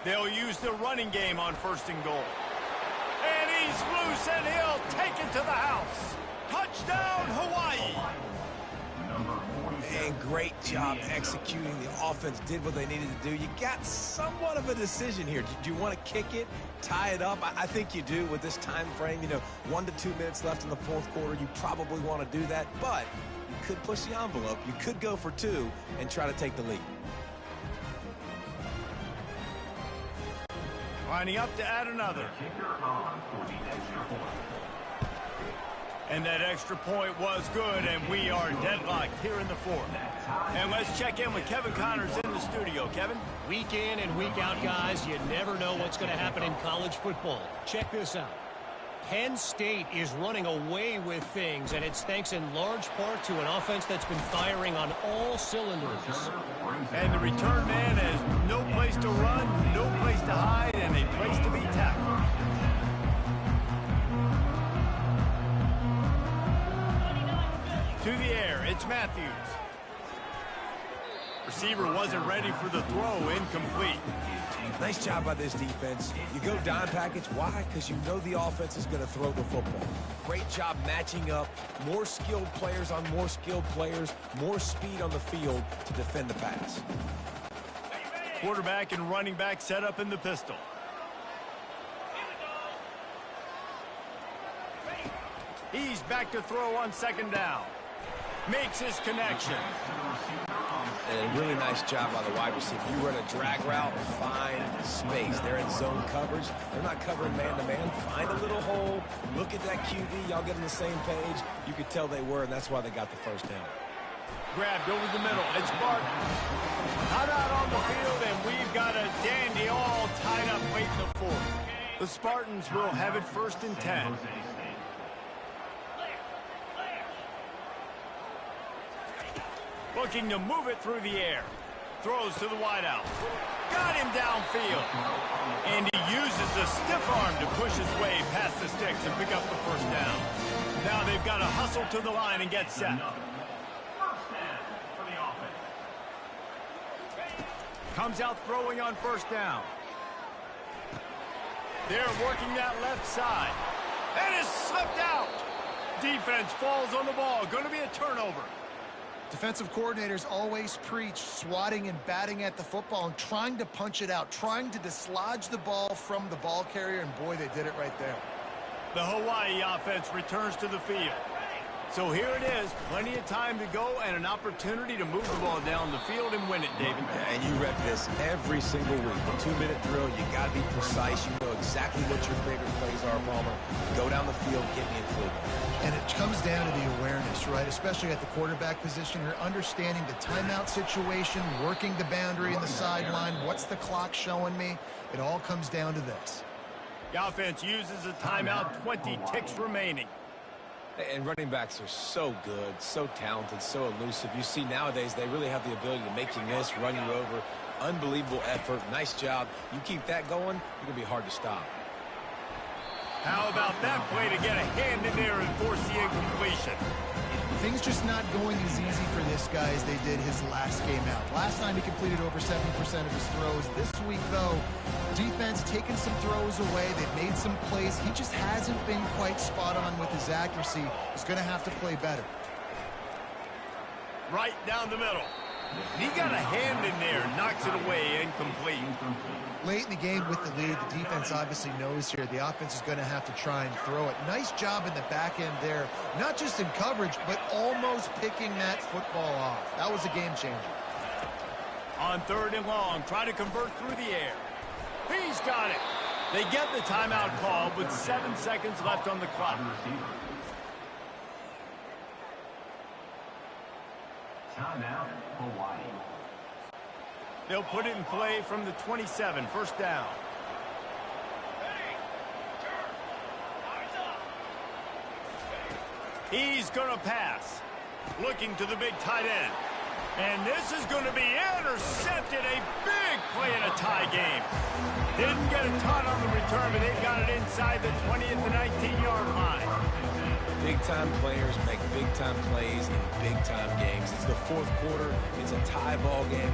They'll use the running game on 1st and goal. And he's loose, and he'll take it to the house. Touchdown, Hawaii. And great job executing. The offense did what they needed to do. You got somewhat of a decision here. Do you want to kick it, tie it up? I think you do with this time frame. You know, 1 to 2 minutes left in the 4th quarter. You probably want to do that, but you could push the envelope. You could go for 2 and try to take the lead. Lining up to add another. And that extra point was good, and we are deadlocked here in the 4th. And let's check in with Kevin Connors in the studio. Kevin? Week in and week out, guys, you never know what's going to happen in college football. Check this out. Penn State is running away with things, and it's thanks in large part to an offense that's been firing on all cylinders. And the return man has no place to run, no place to hide, and a place to be tackled. To the air, it's Matthews. Receiver wasn't ready for the throw, incomplete. Nice job by this defense. You go dime package. Why? Because you know the offense is going to throw the football. Great job matching up. More skilled players on more skilled players. More speed on the field to defend the pass. Quarterback and running back set up in the pistol. He's back to throw on 2nd down. Makes his connection. And a really nice job by the wide receiver. You run a drag route, find space. They're in zone coverage. They're not covering man-to-man. Find a little hole. Look at that QB. Y'all get on the same page. You could tell they were, and that's why they got the first down. Grabbed over the middle. It's Barton. Hot out on the field, and we've got a dandy all tied up late in the 4th. The Spartans will have it 1st and 10. Looking to move it through the air. Throws to the wideout. Got him downfield. And he uses the stiff arm to push his way past the sticks and pick up the first down. Now they've got to hustle to the line and get set. Comes out throwing on 1st down. They're working that left side. And it's slipped out. Defense falls on the ball. Going to be a turnover. Defensive coordinators always preach swatting and batting at the football and trying to punch it out, trying to dislodge the ball from the ball carrier, and boy, they did it right there. The Hawaii offense returns to the field. So here it is, plenty of time to go and an opportunity to move the ball down the field and win it, David. And you rep this every single week. The 2-minute drill, you got to be precise. You know exactly what your favorite plays are, Palmer. Go down the field, get me in field. And it comes down to the awareness, right? Especially at the quarterback position. You're understanding the timeout situation, working the boundary in the sideline. What's the clock showing me? It all comes down to this. The offense uses a timeout, 20 ticks remaining. And running backs are so good, so talented, so elusive. You see nowadays they really have the ability to make you miss, run you over. Unbelievable effort. Nice job. You keep that going, you're going to be hard to stop. How about that play to get a hand in there and force the incompletion? Things just not going as easy for this guy as they did his last game out. Last time he completed over 70% of his throws. This week, though, defense taking some throws away. They've made some plays. He just hasn't been quite spot on with his accuracy. He's going to have to play better. Right down the middle. He got a hand in there, knocks it away, incomplete. Late in the game with the lead, the defense obviously knows here the offense is going to have to try and throw it. Nice job in the back end there, not just in coverage, but almost picking that football off. That was a game changer. On 3rd and long, try to convert through the air. He's got it. They get the timeout call with 7 seconds left on the clock. Timeout, Hawaii. They'll put it in play from the 27, 1st down. He's going to pass. Looking to the big tight end. And this is going to be intercepted. A big play in a tie game. Didn't get a ton on the return, but they got it inside the 20 at the 19-yard line. Big-time players make big-time plays in big-time games. It's the 4th quarter. It's a tie ball game.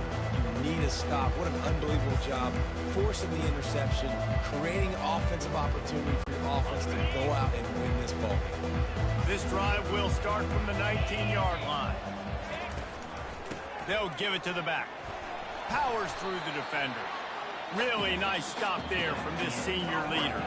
You need a stop. What an unbelievable job forcing the interception, creating offensive opportunity for your offense to go out and win this ball game. This drive will start from the 19-yard line. They'll give it to the back. Powers through the defender. Really nice stop there from this senior leader.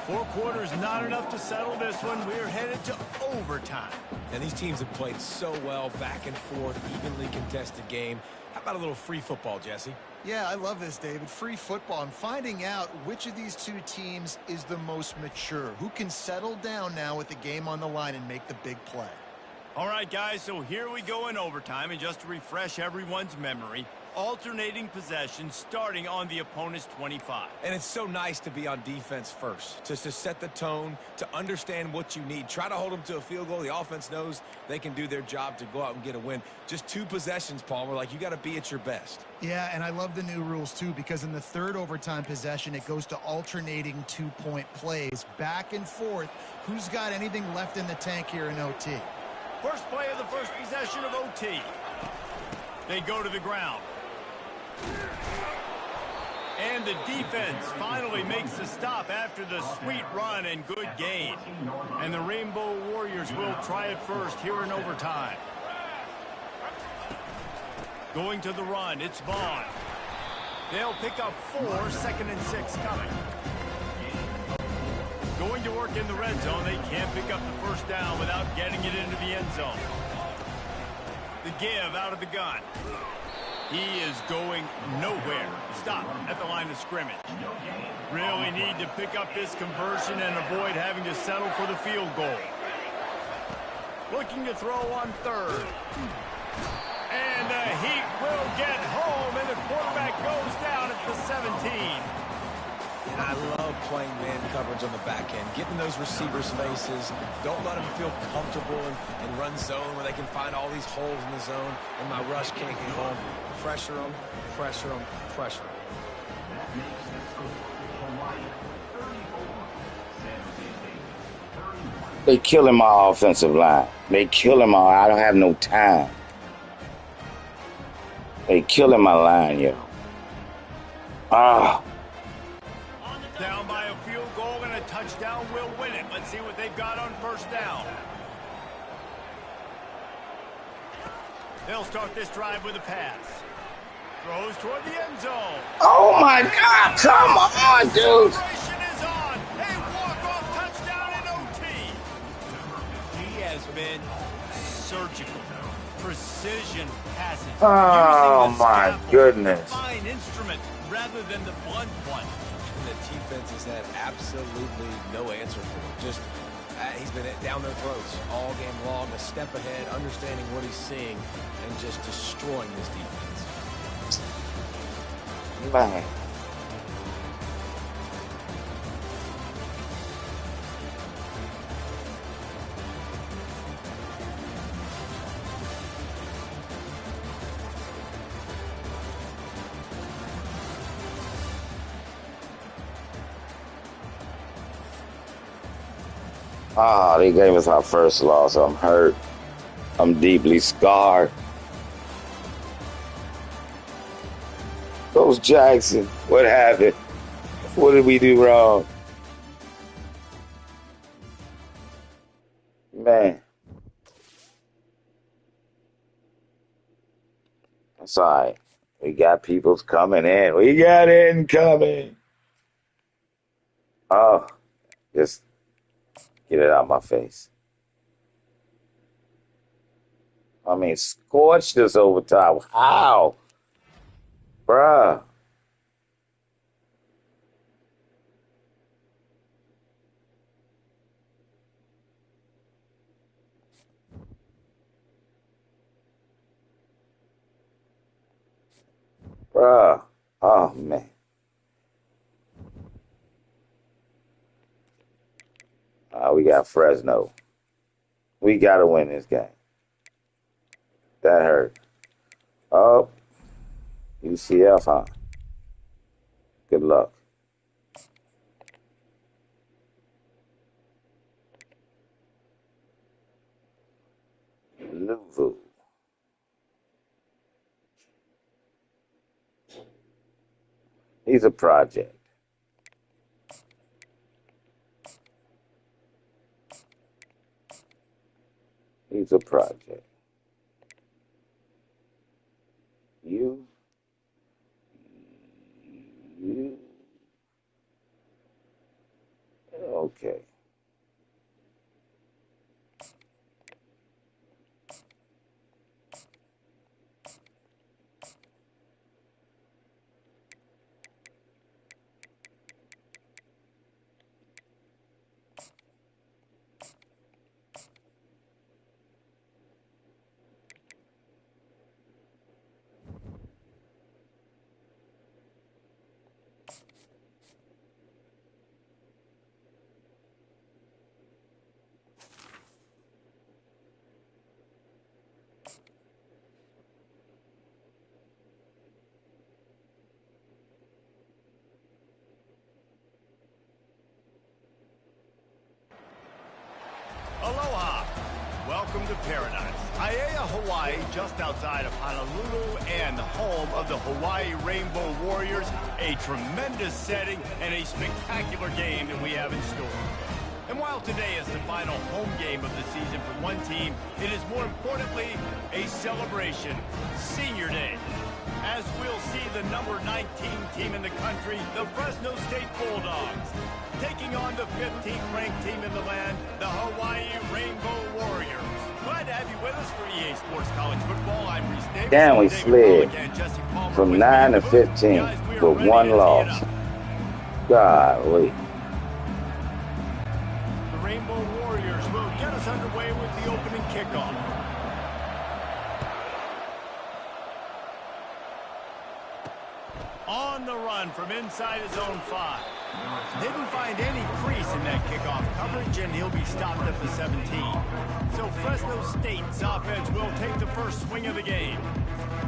4 quarters, not enough to settle this one. We're headed to overtime. And these teams have played so well, back and forth, evenly contested game. How about a little free football, Jesse? Yeah, I love this, David. Free football and finding out which of these two teams is the most mature. Who can settle down now with the game on the line and make the big play. All right, guys, so here we go in overtime. And just to refresh everyone's memory, alternating possession starting on the opponent's 25. And it's so nice to be on defense first, just to set the tone, to understand what you need. Try to hold them to a field goal. The offense knows they can do their job to go out and get a win. Just 2 possessions, Palmer, like you got to be at your best. Yeah, and I love the new rules, too, because in the 3rd overtime possession, it goes to alternating 2-point plays, back and forth. Who's got anything left in the tank here in OT? First play of the first possession of OT. They go to the ground. And the defense finally makes the stop after the sweet run and good gain. And the Rainbow Warriors will try it first here in overtime. Going to the run, it's Vaughn. They'll pick up 4, 2nd and 6 coming. Going to work in the red zone. They can't pick up the 1st down without getting it into the end zone. The give out of the gun. He is going nowhere. Stop at the line of scrimmage. Really need to pick up this conversion and avoid having to settle for the field goal. Looking to throw on 3rd. And the Heat will get home, and the quarterback goes down at the 17. And I love playing man coverage on the back end, getting those receivers' faces. Don't let them feel comfortable in run zone where they can find all these holes in the zone, and my rush can't get home. Pressure them, pressure them, pressure them. That makes the score Hawaii 34, 31. They killing my offensive line. They killing my. I don't have no time. They killing my line, yo. Down by a field goal and a touchdown will win it. Let's see what they've got on 1st down. They'll start this drive with a pass. Throws toward the end zone. Oh my God! Come on, dude. Celebration is on. A walk-off touchdown in OT. He has been surgical. Precision passes. Oh my goodness. Fine instrument rather than the blunt one. And the defense has had absolutely no answer for him. Just he's been down their throats all game long, a step ahead, understanding what he's seeing, and just destroying this defense. Man. They gave us our first loss. I'm hurt. I'm deeply scarred. Coach Jackson, what happened? What did we do wrong? Man. That's all right. We got people's coming in. We got incoming. Oh, just get it out of my face. I mean, scorched us overtime. How? Bruh. Bruh. Oh, man. We got Fresno. We got to win this game. That hurt. Oh, UCF, huh? Good luck. Louisville. He's a project. He's a project. You. Okay. Aloha. Welcome to paradise. Aiea, Hawaii, just outside of Honolulu and the home of the Hawaii Rainbow Warriors. A tremendous setting and a spectacular game that we have in store. And while today is the final home game of the season for one team, it is more importantly a celebration, Senior Day. As we'll see the number 19 team in the country, the Fresno State Bulldogs, taking on the 15th ranked team in the land, the Hawaii Rainbow Warriors. Glad to have you with us for EA Sports College Football. I'm Reese Davis. Damn, we slid from 9 to 15 with one loss. Golly. The Rainbow Warriors will get us underway with the opening kickoff. On the run from inside his own 5. Didn't find any crease in that kickoff coverage, and he'll be stopped at the 17. So Fresno State's offense will take the first swing of the game.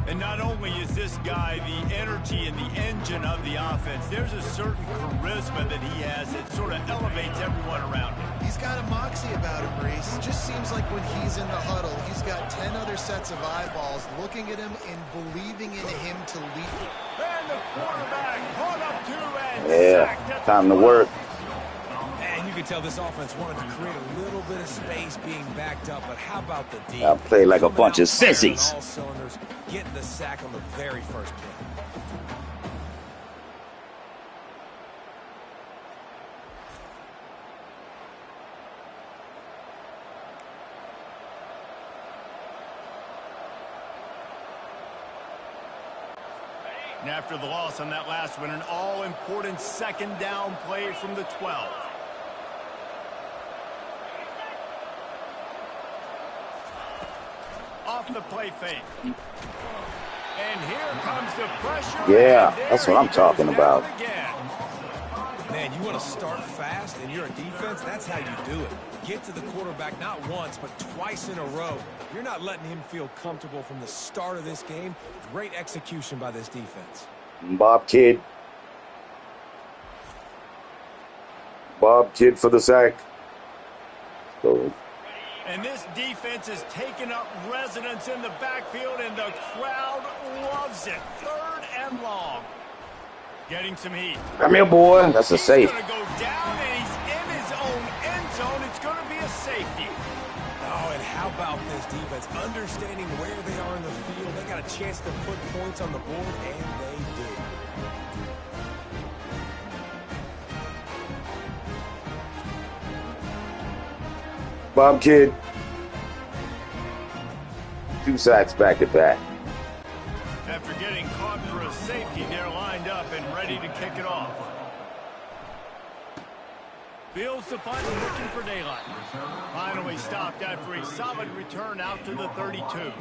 And not only is this guy the energy and the engine of the offense, there's a certain charisma that he has that sort of elevates everyone around him. He's got a moxie about him, Reese. Just seems like when he's in the huddle, he's got 10 other sets of eyeballs looking at him and believing in him to lead. And the quarterback caught up to and Yeah, time to work. And you can tell this offense wanted to create a little bit of space being backed up, but how about the D? I play like a bunch of sissies. All cylinders, getting the sack on the very first play. And after the loss on that last one, an all-important second down play from the 12. Off the play fake. And here comes the pressure. Yeah, that's what I'm talking about. Man, you want to start fast and you're a defense, that's how you do it. Get to the quarterback not once, but twice in a row. You're not letting him feel comfortable from the start of this game. Great execution by this defense. Bob Kidd. Bob Kidd for the sack. So. And this defense is taking up residence in the backfield, and the crowd loves it. 3rd and long. Getting some heat. Come here, boy. That's a safe. He's going to go down, and he's in his own end zone. It's going to be a safety. Oh, and how about this defense? Understanding where they are in the field. They got a chance to put points on the board, and they did. Bob Kidd. 2 sacks back to back. After getting caught for a safety there lined up and ready to kick it off. Fields the punt, looking for daylight. Finally stopped after a solid return out to the 32.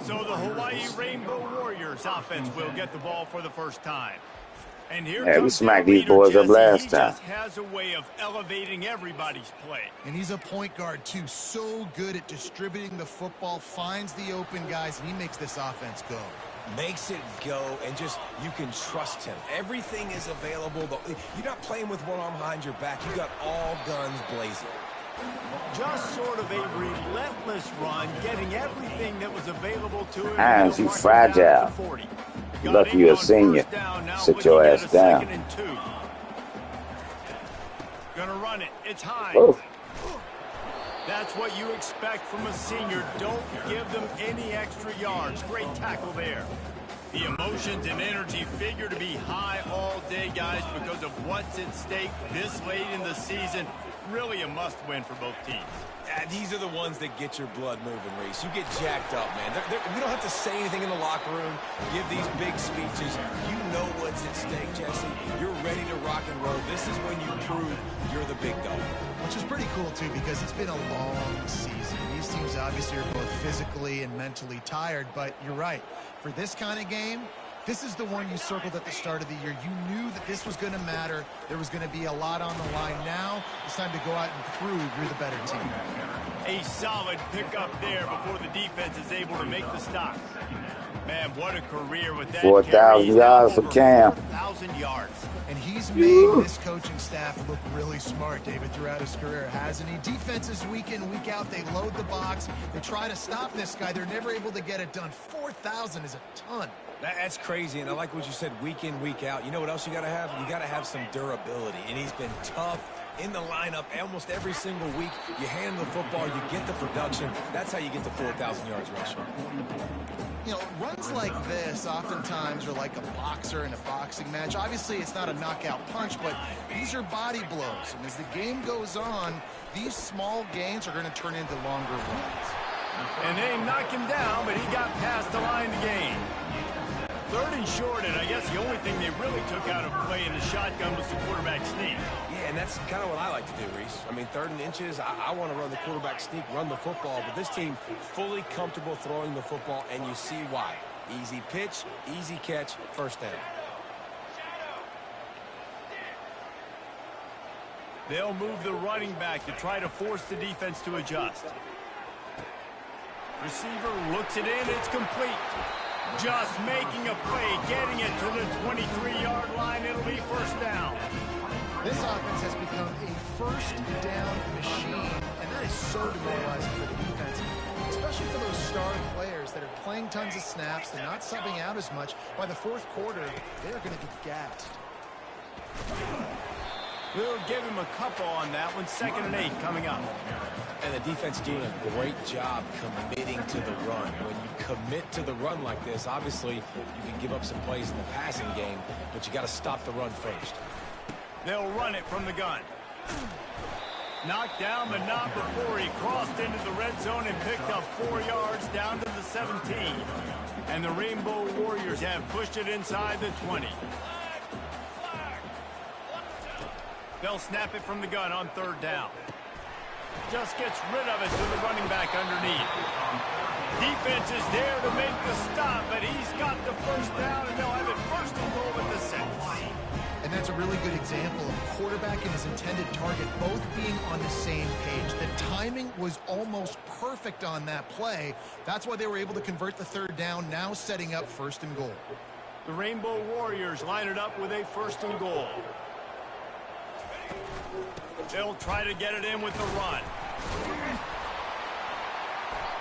So the Hawaii Rainbow Warriors offense will get the ball for the first time. And here we smacked these boys up last time. He just has a way of elevating everybody's play. And he's a point guard, too. So good at distributing the football, finds the open guys, and he makes this offense go. Makes it go, and just, you can trust him. Everything is available. You're not playing with one arm behind your back. You got all guns blazing. Just sort of a relentless run, getting everything that was available to him. Hands, you fragile. Lucky you're a senior. Sit your ass down. Gonna run it. It's high. Oh. That's what you expect from a senior. Don't give them any extra yards. Great tackle there. The emotions and energy figure to be high all day, guys, because of what's at stake this late in the season. Really a must-win for both teams. These are the ones that get your blood moving, Reese. You get jacked up, man. We don't have to say anything in the locker room, give these big speeches. You know what's at stake, Jesse. You're ready to rock and roll. This is when you prove you're the big dog. Which is pretty cool, too, because it's been a long season. These teams obviously are both physically and mentally tired, but you're right. For this kind of game, this is the one you circled at the start of the year. You knew that this was going to matter. There was going to be a lot on the line. Now it's time to go out and prove you're the better team. A solid pickup there before the defense is able to make the stop. Man, what a career with that. 4,000 yards for Cam. 4,000 yards. And he's made this coaching staff look really smart, David, throughout his career, hasn't he? Defenses week in, week out, they load the box. They try to stop this guy. They're never able to get it done. 4,000 is a ton. That's crazy, and I like what you said, week in, week out. You know what else you got to have? You got to have some durability, and he's been tough in the lineup almost every single week. You hand the football, you get the production. That's how you get to 4,000 yards rushing. You know, runs like this oftentimes are like a boxer in a boxing match. Obviously, it's not a knockout punch, but these are body blows. And as the game goes on, these small gains are going to turn into longer runs. And they knock him down, but he got past the line to gain. 3rd and short, and I guess the only thing they really took out of play in the shotgun was the quarterback sneak. Yeah, and that's kind of what I like to do, Reese. I mean, 3rd and inches, I want to run the quarterback sneak, run the football, but this team fully comfortable throwing the football, and you see why. Easy pitch, easy catch, first down. They'll move the running back to try to force the defense to adjust. Receiver looks it in, it's complete. Just making a play, getting it to the 23-yard line. It'll be first down. This offense has become a first down machine, and that is so demoralizing for the defense, especially for those star players that are playing tons of snaps. They're not subbing out as much. By the 4th quarter, they're going to get gassed. We'll give him a couple on that one. 2nd and 8 coming up. And the defense doing a great job committing to the run. When you commit to the run like this, obviously you can give up some plays in the passing game, but you got to stop the run first. They'll run it from the gun. Knocked down, but not before he crossed into the red zone and picked up 4 yards down to the 17. And the Rainbow Warriors have pushed it inside the 20. They'll snap it from the gun on 3rd down. Just gets rid of it to the running back underneath. Defense is there to make the stop, but he's got the first down, and they'll have it 1st and goal at the 6. And that's a really good example of quarterback and his intended target both being on the same page. The timing was almost perfect on that play. That's why they were able to convert the 3rd down, now setting up 1st and goal. The Rainbow Warriors line it up with a 1st and goal. They'll try to get it in with the run.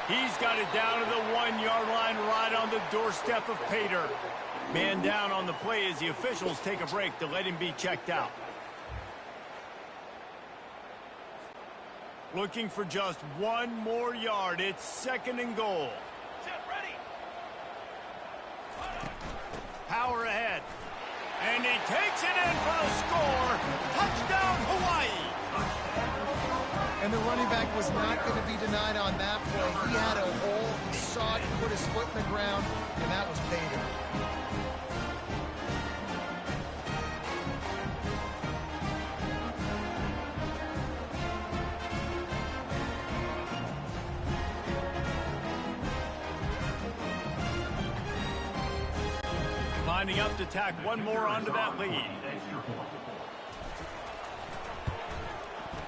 He's got it down to the 1-yard line right on the doorstep of Pater. Man down on the play as the officials take a break to let him be checked out. Looking for just 1 more yard. It's 2nd and goal. Power ahead. And he takes it in for the score. Touchdown, Hawaii. And the running back was not going to be denied on that play. He had a hole. He saw it, put his foot in the ground, and that was Pater. lining up to tack one more onto that lead.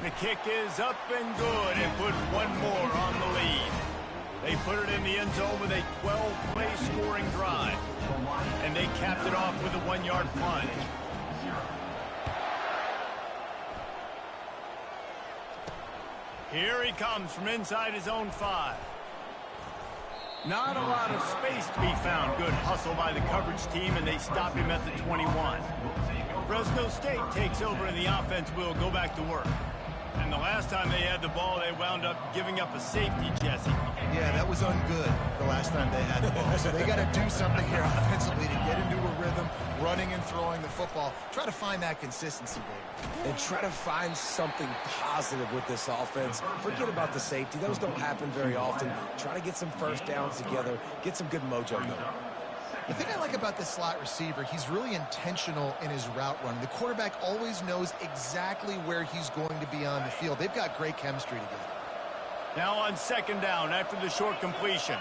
The kick is up and good and put one more on the lead. They put it in the end zone with a 12-play scoring drive. And they capped it off with a 1-yard plunge. Here he comes from inside his own 5. Not a lot of space to be found. Good hustle by the coverage team, and they stop him at the 21. Fresno State takes over, and the offense will go back to work. And the last time they had the ball, they wound up giving up a safety, Jesse. Yeah, that was ungood the last time they had the ball. So they got to do something here offensively to get into a rhythm, running and throwing the football. Try to find that consistency, baby. And try to find something positive with this offense. Forget about the safety. Those don't happen very often. Try to get some first downs together, get some good mojo going. The thing I like about this slot receiver, he's really intentional in his route running. The quarterback always knows exactly where he's going to be on the field. They've got great chemistry together. Now on second down after the short completion.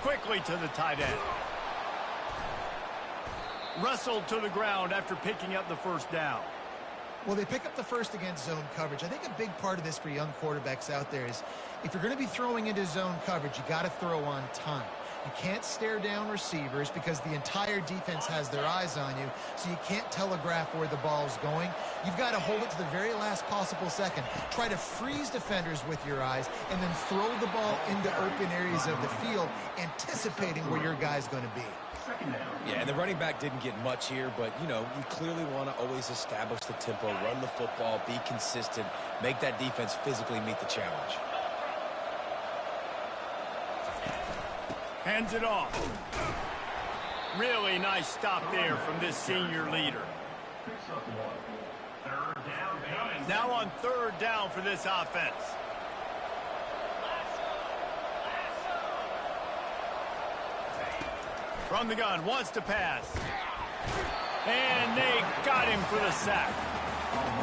Quickly to the tight end. Wrestled to the ground after picking up the first down. Well, they pick up the first against zone coverage. I think a big part of this for young quarterbacks out there is if you're going to be throwing into zone coverage, you got to throw on time. You can't stare down receivers because the entire defense has their eyes on you, so you can't telegraph where the ball's going. You've got to hold it to the very last possible second. Try to freeze defenders with your eyes and then throw the ball into open areas of the field, anticipating where your guy's going to be. Yeah, and the running back didn't get much here, but, you know, you clearly want to always establish the tempo, run the football, be consistent, make that defense physically meet the challenge. Hands it off. Really nice stop there from this senior leader. Now on third down for this offense. From the gun, wants to pass. And they got him for the sack.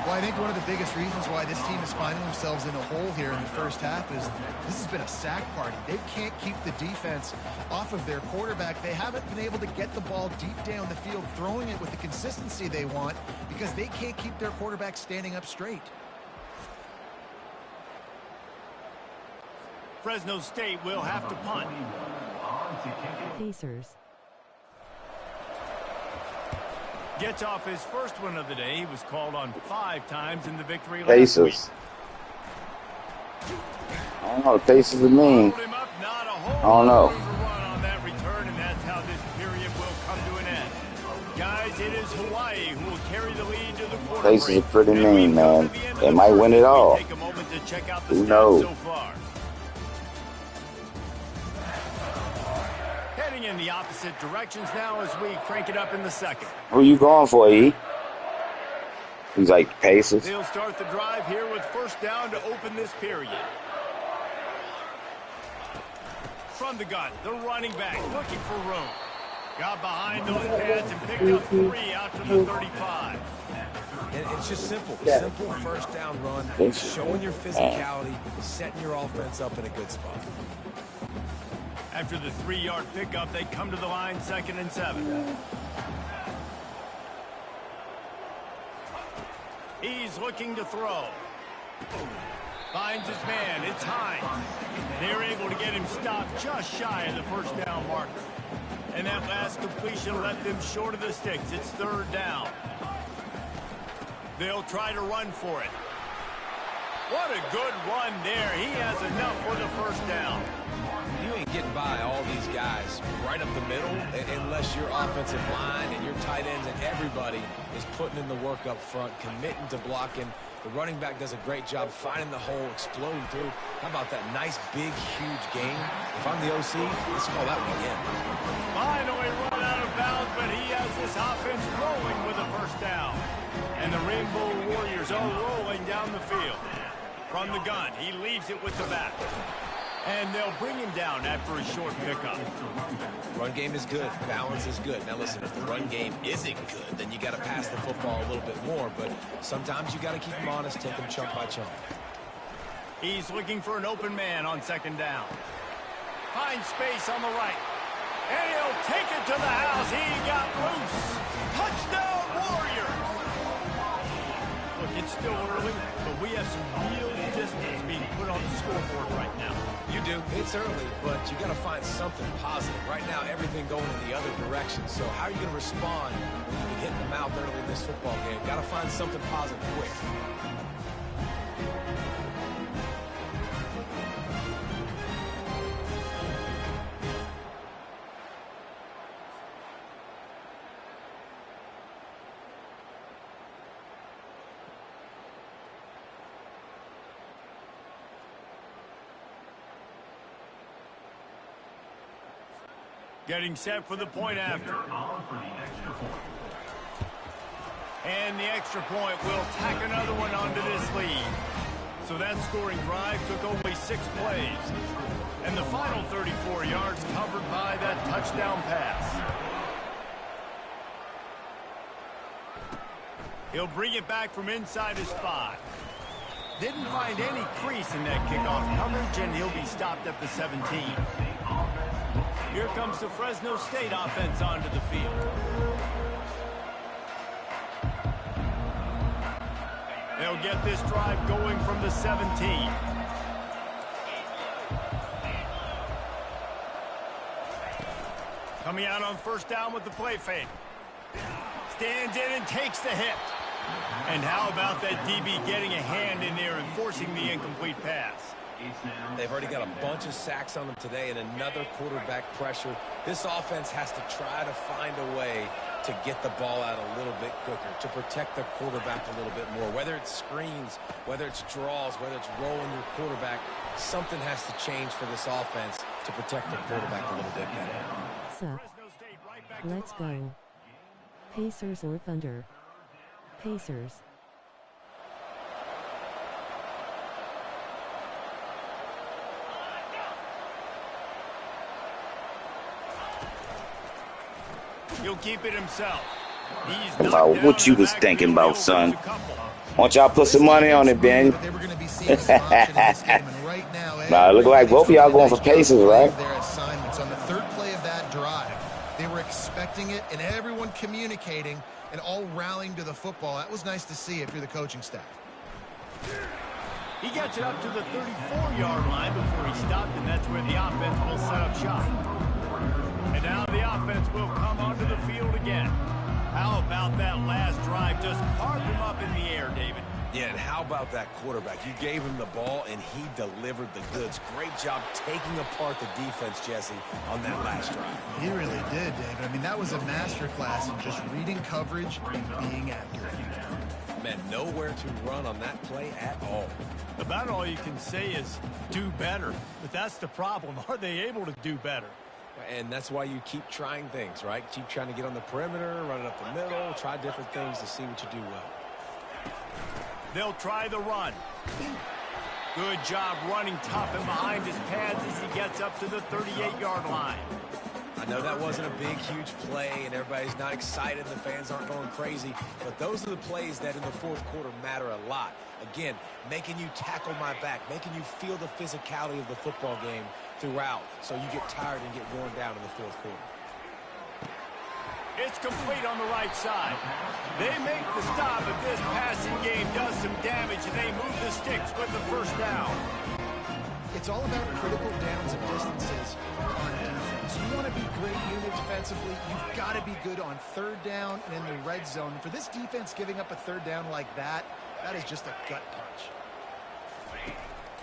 Well, I think one of the biggest reasons why this team is finding themselves in a hole here in the first half is this has been a sack party. They can't keep the defense off of their quarterback. They haven't been able to get the ball deep down the field, throwing it with the consistency they want because they can't keep their quarterback standing up straight. Fresno State will have to punt. Pacers. Gets off his first one of the day. He was called on 5 times in the victory last Pacers. week. I don't know. Pacers are mean. Hold him up, not a I don't know. run on that return, and that's how this period will come to an end. Guys, it is Hawaii who will carry the lead to the quarter. Pacers are pretty mean, man. They might win it all. Take a moment to check out the Who stats knows? so far. Heading in the opposite directions now as we crank it up in the second. Who you going for, E? He's like Pacers. They'll start the drive here with first down to open this period. From the gun, the running back looking for room. Got behind those pads and picked up 3 out to the 35. And it's just simple. Simple first down run, showing your physicality, setting your offense up in a good spot. After the 3-yard pickup, they come to the line 2nd and 7. He's looking to throw. Finds his man. It's Hines. They're able to get him stopped just shy of the first down marker. And that last completion left them short of the sticks. It's 3rd down. They'll try to run for it. What a good run there. He has enough for the first down. You ain't getting by all these guys right up the middle unless your offensive line and your tight ends and everybody is putting in the work up front, committing to blocking. The running back does a great job finding the hole, exploding through. How about that nice, big, huge game? If I'm the OC, let's call that one again. Finally run out of bounds, but he has this offense rolling with a first down. And the Rainbow Warriors are rolling down the field. From the gun, he leaves it with the back. And they'll bring him down after a short pickup. Run game is good. Balance is good. Now listen, if the run game isn't good, then you got to pass the football a little bit more. But sometimes you got to keep them honest, take them chunk by chunk. He's looking for an open man on 2nd down. finds space on the right. And he'll take it to the house. He got loose. Touchdown, Warriors! Look, it's still early, but we have some real distance being put on the scoreboard right now. You do. It's early, but you got to find something positive. Right now, everything going in the other direction. So how are you going to respond when you get hit in the mouth early in this football game? Got to find something positive quick. Getting set for the point after. And the extra point will tack another one onto this lead. So that scoring drive took only 6 plays. And the final 34 yards covered by that touchdown pass. He'll bring it back from inside his 5. Didn't find any crease in that kickoff coverage, and he'll be stopped at the 17. Here comes the Fresno State offense onto the field. They'll get this drive going from the 17. Coming out on first down with the play fake. Stands in and takes the hit. And how about that DB getting a hand in there and forcing the incomplete pass? They've already got a bunch of sacks on them today and another quarterback pressure. This offense has to try to find a way to get the ball out a little bit quicker, to protect the quarterback a little bit more. Whether it's screens, whether it's draws, whether it's rolling your quarterback, something has to change for this offense to protect the quarterback a little bit better. Sup? Let's go. Pacers or Thunder? Pacers. He'll keep it himself. He's about what you was thinking about, son. Why don't y'all put some money on it, Ben? Nah, look like both of y'all going for Pacers, right? Their assignments on the third play of that drive. They were expecting it, and everyone communicating and all rallying to the football. That was nice to see if you're the coaching staff. He gets it up to the 34-yard line before he stopped, and that's where the offense will set up shop. And now the offense will come onto the field again. How about that last drive? Just carved him up in the air, David. Yeah, and how about that quarterback? You gave him the ball, and he delivered the goods. Great job taking apart the defense, Jesse, on that last drive. He really did, David. I mean, that was a masterclass in just reading coverage and being accurate. Man, nowhere to run on that play at all. About all you can say is do better. But that's the problem. Are they able to do better? And that's why you keep trying things, right? Keep trying to get on the perimeter, run it up the middle, try different things to see what you do well. They'll try the run. Good job running tough and behind his pads as he gets up to the 38-yard line. I know that wasn't a big, huge play, and everybody's not excited. The fans aren't going crazy. But those are the plays that in the fourth quarter matter a lot. Again, making you tackle my back, making you feel the physicality of the football game throughout, so you get tired and get worn down in the fourth quarter. It's complete on the right side. They make the stop, but this passing game does some damage, and they move the sticks with the first down. It's all about critical downs and distances on defense. You want to be great unit defensively, you've got to be good on third down and in the red zone. For this defense giving up a third down like that, that is just a gut punch.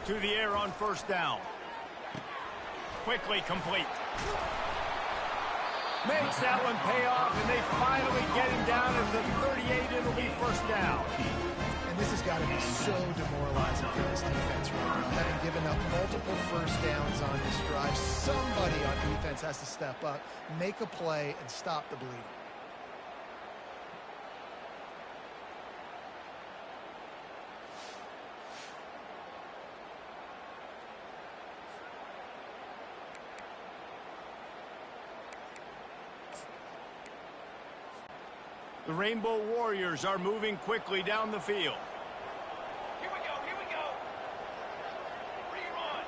To the air on first down. Quickly complete. Makes that one pay off, and they finally get him down at the 38. It'll be first down. And this has got to be so demoralizing for this defense right now. Having given up multiple first downs on this drive, somebody on defense has to step up, make a play, and stop the bleeding. The Rainbow Warriors are moving quickly down the field. Here we go. Rerun.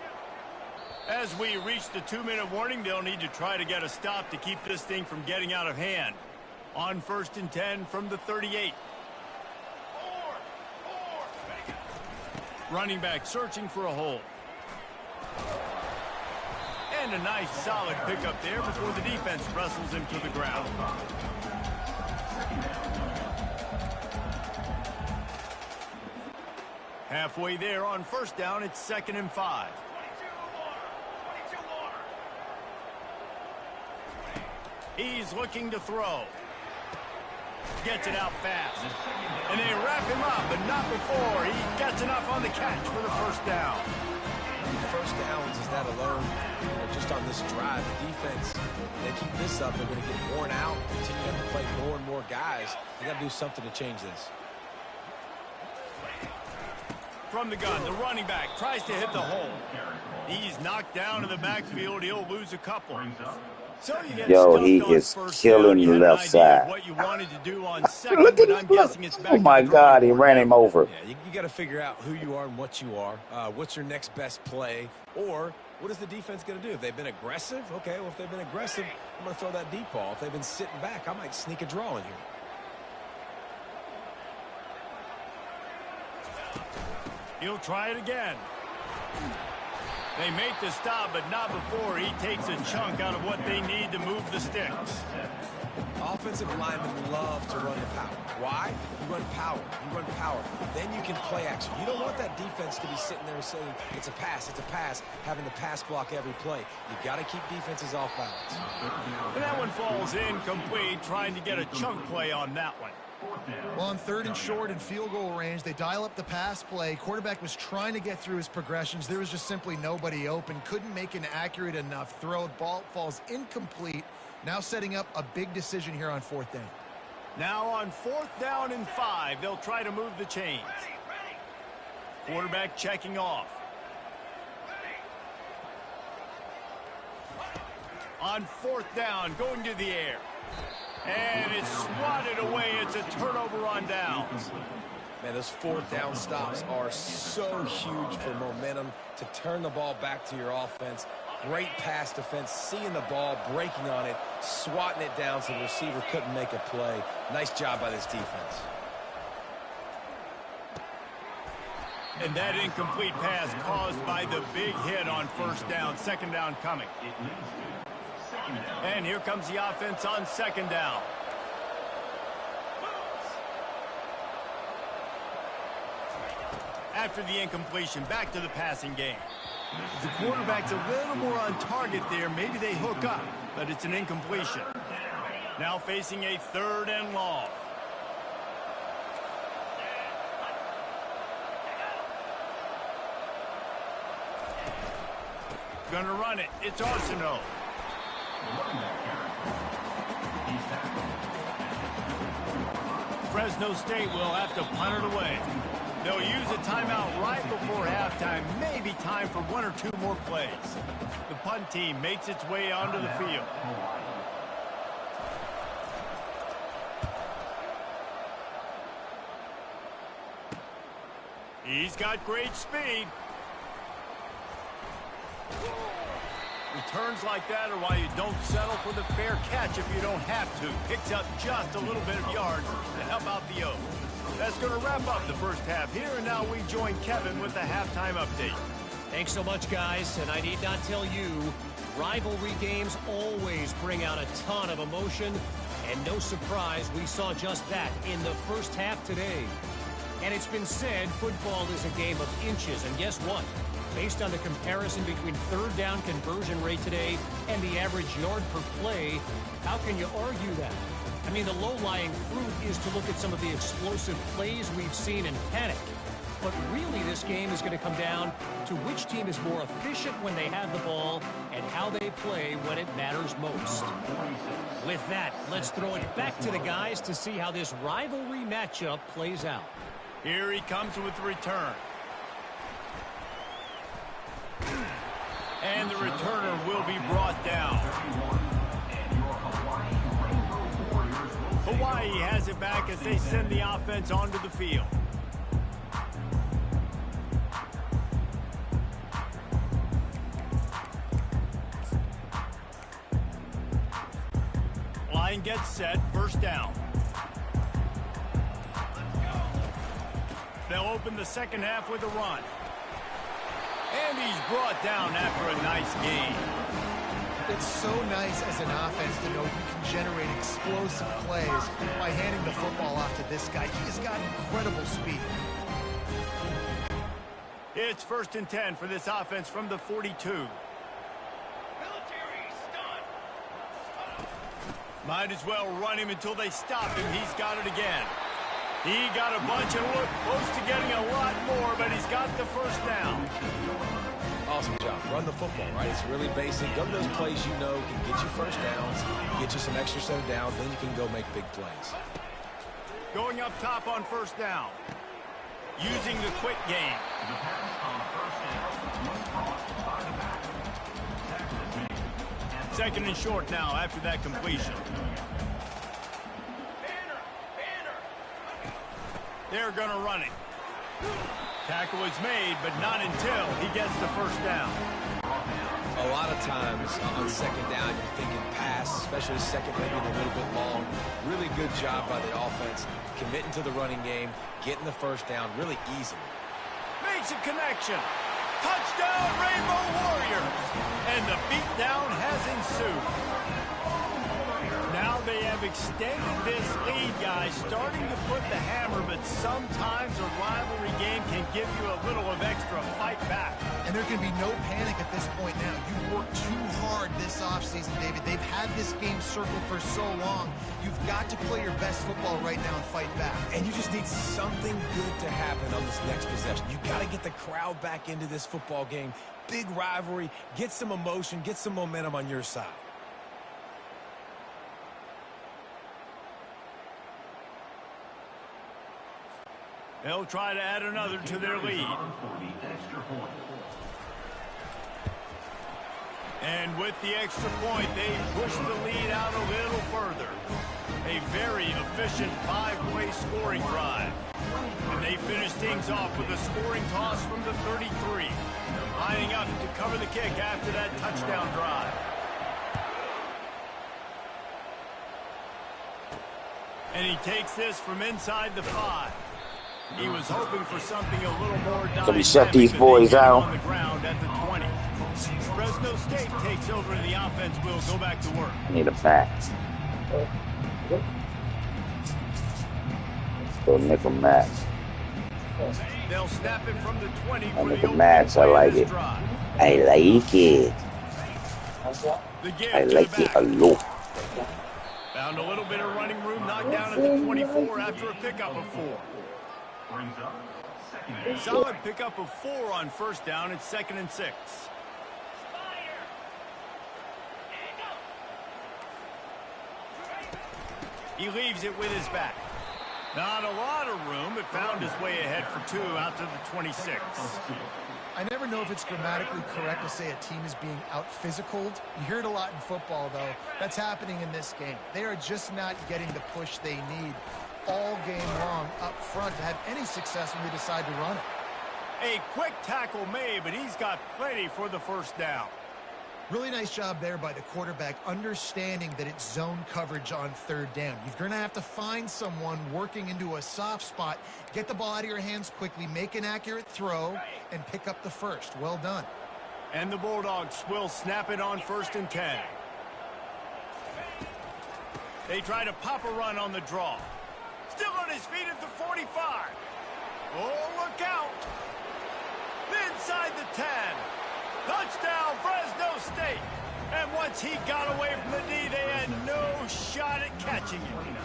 As we reach the 2-minute warning, they'll need to try to get a stop to keep this thing from getting out of hand. On 1st and 10 from the 38. Running back searching for a hole. And a nice solid pickup there before the defense wrestles him to the ground. Halfway there on 1st down, it's 2nd and 5. He's looking to throw. Gets it out fast. And they wrap him up, but not before he gets enough on the catch for the 1st down. First downs is that alone. Just on this drive, the defense, they keep this up, they're going to get worn out, continue to have to play more and more guys. They got to do something to change this. From the gun, the running back tries to hit the hole. He's knocked down in the backfield. He'll lose a couple. So you get he is killing the left side. What you wanted to do on second, Look at but I'm this. guessing it's back Oh my to the God, he drawing ran board him now. over. Yeah, you got to figure out who you are and what you are. What's your next best play? Or what is the defense going to do? If they've been aggressive, okay, well, if they've been aggressive, I'm going to throw that deep ball. If they've been sitting back, I might sneak a draw in here. He'll try it again. They make the stop, but not before he takes a chunk out of what they need to move the sticks. Offensive linemen love to run the power. Why? You run power. You run power. Then you can play action. You don't want that defense to be sitting there saying, it's a pass, having to pass block every play. You got to keep defenses off balance. And that one falls incomplete, trying to get a chunk play on that one. Well, on 3rd and short and field goal range, they dial up the pass play. Quarterback was trying to get through his progressions. There was just simply nobody open. Couldn't make an accurate enough throw. Ball falls incomplete. Now setting up a big decision here on 4th down. Now on 4th down and 5, they'll try to move the chains. Quarterback checking off. On 4th down, going to the air. And it's swatted away. It's a turnover on downs. Man, those 4th down stops are so huge for momentum to turn the ball back to your offense. Great pass defense, seeing the ball, breaking on it, swatting it down so the receiver couldn't make a play. Nice job by this defense. And that incomplete pass caused by the big hit on 1st down. 2nd down coming. And here comes the offense on 2nd down. After the incompletion, back to the passing game. The quarterback's a little more on target there. Maybe they hook up, but it's an incompletion. Now facing a 3rd and long. Gonna run it. It's Arsenault. Fresno State will have to punt it away. They'll use a timeout right before halftime. Maybe time for 1 or 2 more plays. The punt team makes its way onto the field. He's got great speed. Returns like that are why you don't settle for the fair catch if you don't have to. Picks up just a little bit of yards to help out the O. That's going to wrap up the first half here, and now we join Kevin with the halftime update. Thanks so much, guys, and I need not tell you, rivalry games always bring out a ton of emotion, and no surprise, we saw just that in the first half today. And it's been said, football is a game of inches, and guess what? Based on the comparison between 3rd down conversion rate today and the average yard per play, how can you argue that? I mean, the low-lying fruit is to look at some of the explosive plays we've seen in panic. But really, this game is going to come down to which team is more efficient when they have the ball and how they play when it matters most. With that, let's throw it back to the guys to see how this rivalry matchup plays out. Here he comes with the return. And the returner will be brought down. Hawaii has it back as they send the offense onto the field. Line gets set, first down. They'll open the second half with a run. And he's brought down after a nice gain. It's so nice as an offense to know you can generate explosive plays by handing the football off to this guy. He has got incredible speed. It's 1st and 10 for this offense from the 42. Might as well run him until they stop him. He's got it again. He got a bunch and looked close to getting a lot more, but he's got the first down. Awesome job. Run the football, right? It's really basic. Go to those plays you know can get you first downs, get you some extra set of downs, then you can go make big plays. Going up top on first down. Using the quick game. Second and short now after that completion. They're going to run it. Tackle is made, but not until he gets the first down. A lot of times on second down, you're thinking pass, especially second, maybe a little bit long. Really good job by the offense, committing to the running game, getting the first down really easily. Makes a connection. Touchdown, Rainbow Warriors! And the beatdown has ensued. Now they have extended this lead, guys, starting to put the hammer, but sometimes a rivalry game can give you a little of extra fight back. And there can be no panic at this point now. You worked too hard this offseason, David. They've had this game circled for so long. You've got to play your best football right now and fight back. And you just need something good to happen on this next possession. You got to get the crowd back into this football game. Big rivalry. Get some emotion. Get some momentum on your side. They'll try to add another to their lead. And with the extra point, they push the lead out a little further. A very efficient 5-play scoring drive. And they finish things off with a scoring toss from the 33. Lining up to cover the kick after that touchdown drive. And he takes this from inside the 5. He was hoping for something a little more dynamic. So we shut these boys out. On the ground at the 20. Fresno State takes over and the offense will go back to work. I need a back. Let's go nickel match. They'll snap it from the 20 for Nickel the match, I like it. I like it. I like it a lot. Found a little bit of running room, knocked down at the 24 after a pickup of 4. Solid pickup of 4 on first down. It's 2nd and 6. He leaves it with his back. Not a lot of room, but found his way ahead for 2 out to the 26. I never know if it's grammatically correct to say a team is being out-physicaled. You hear it a lot in football, though. That's happening in this game. They are just not getting the push they need all game long up front to have any success when they decide to run it. A quick tackle made, but he's got plenty for the first down. Really nice job there by the quarterback, understanding that it's zone coverage on 3rd down. You're going to have to find someone working into a soft spot, get the ball out of your hands quickly, make an accurate throw, and pick up the first. Well done. And the Bulldogs will snap it on 1st and 10. They try to pop a run on the draw. Still on his feet at the 45. Oh, look out. Inside the 10. Touchdown, Fresno State. And once he got away from the D, they had no shot at catching him.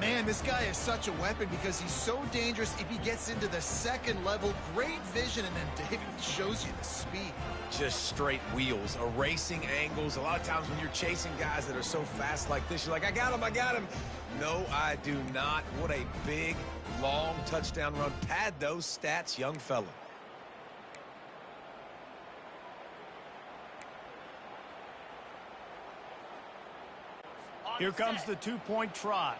Man, this guy is such a weapon because he's so dangerous if he gets into the 2nd level. Great vision, and then David shows you the speed. Just straight wheels, erasing angles. A lot of times when you're chasing guys that are so fast like this, you're like, I got him, I got him. No, I do not. What a big, long touchdown run. Pad those stats, young fella. Here comes the 2-point try.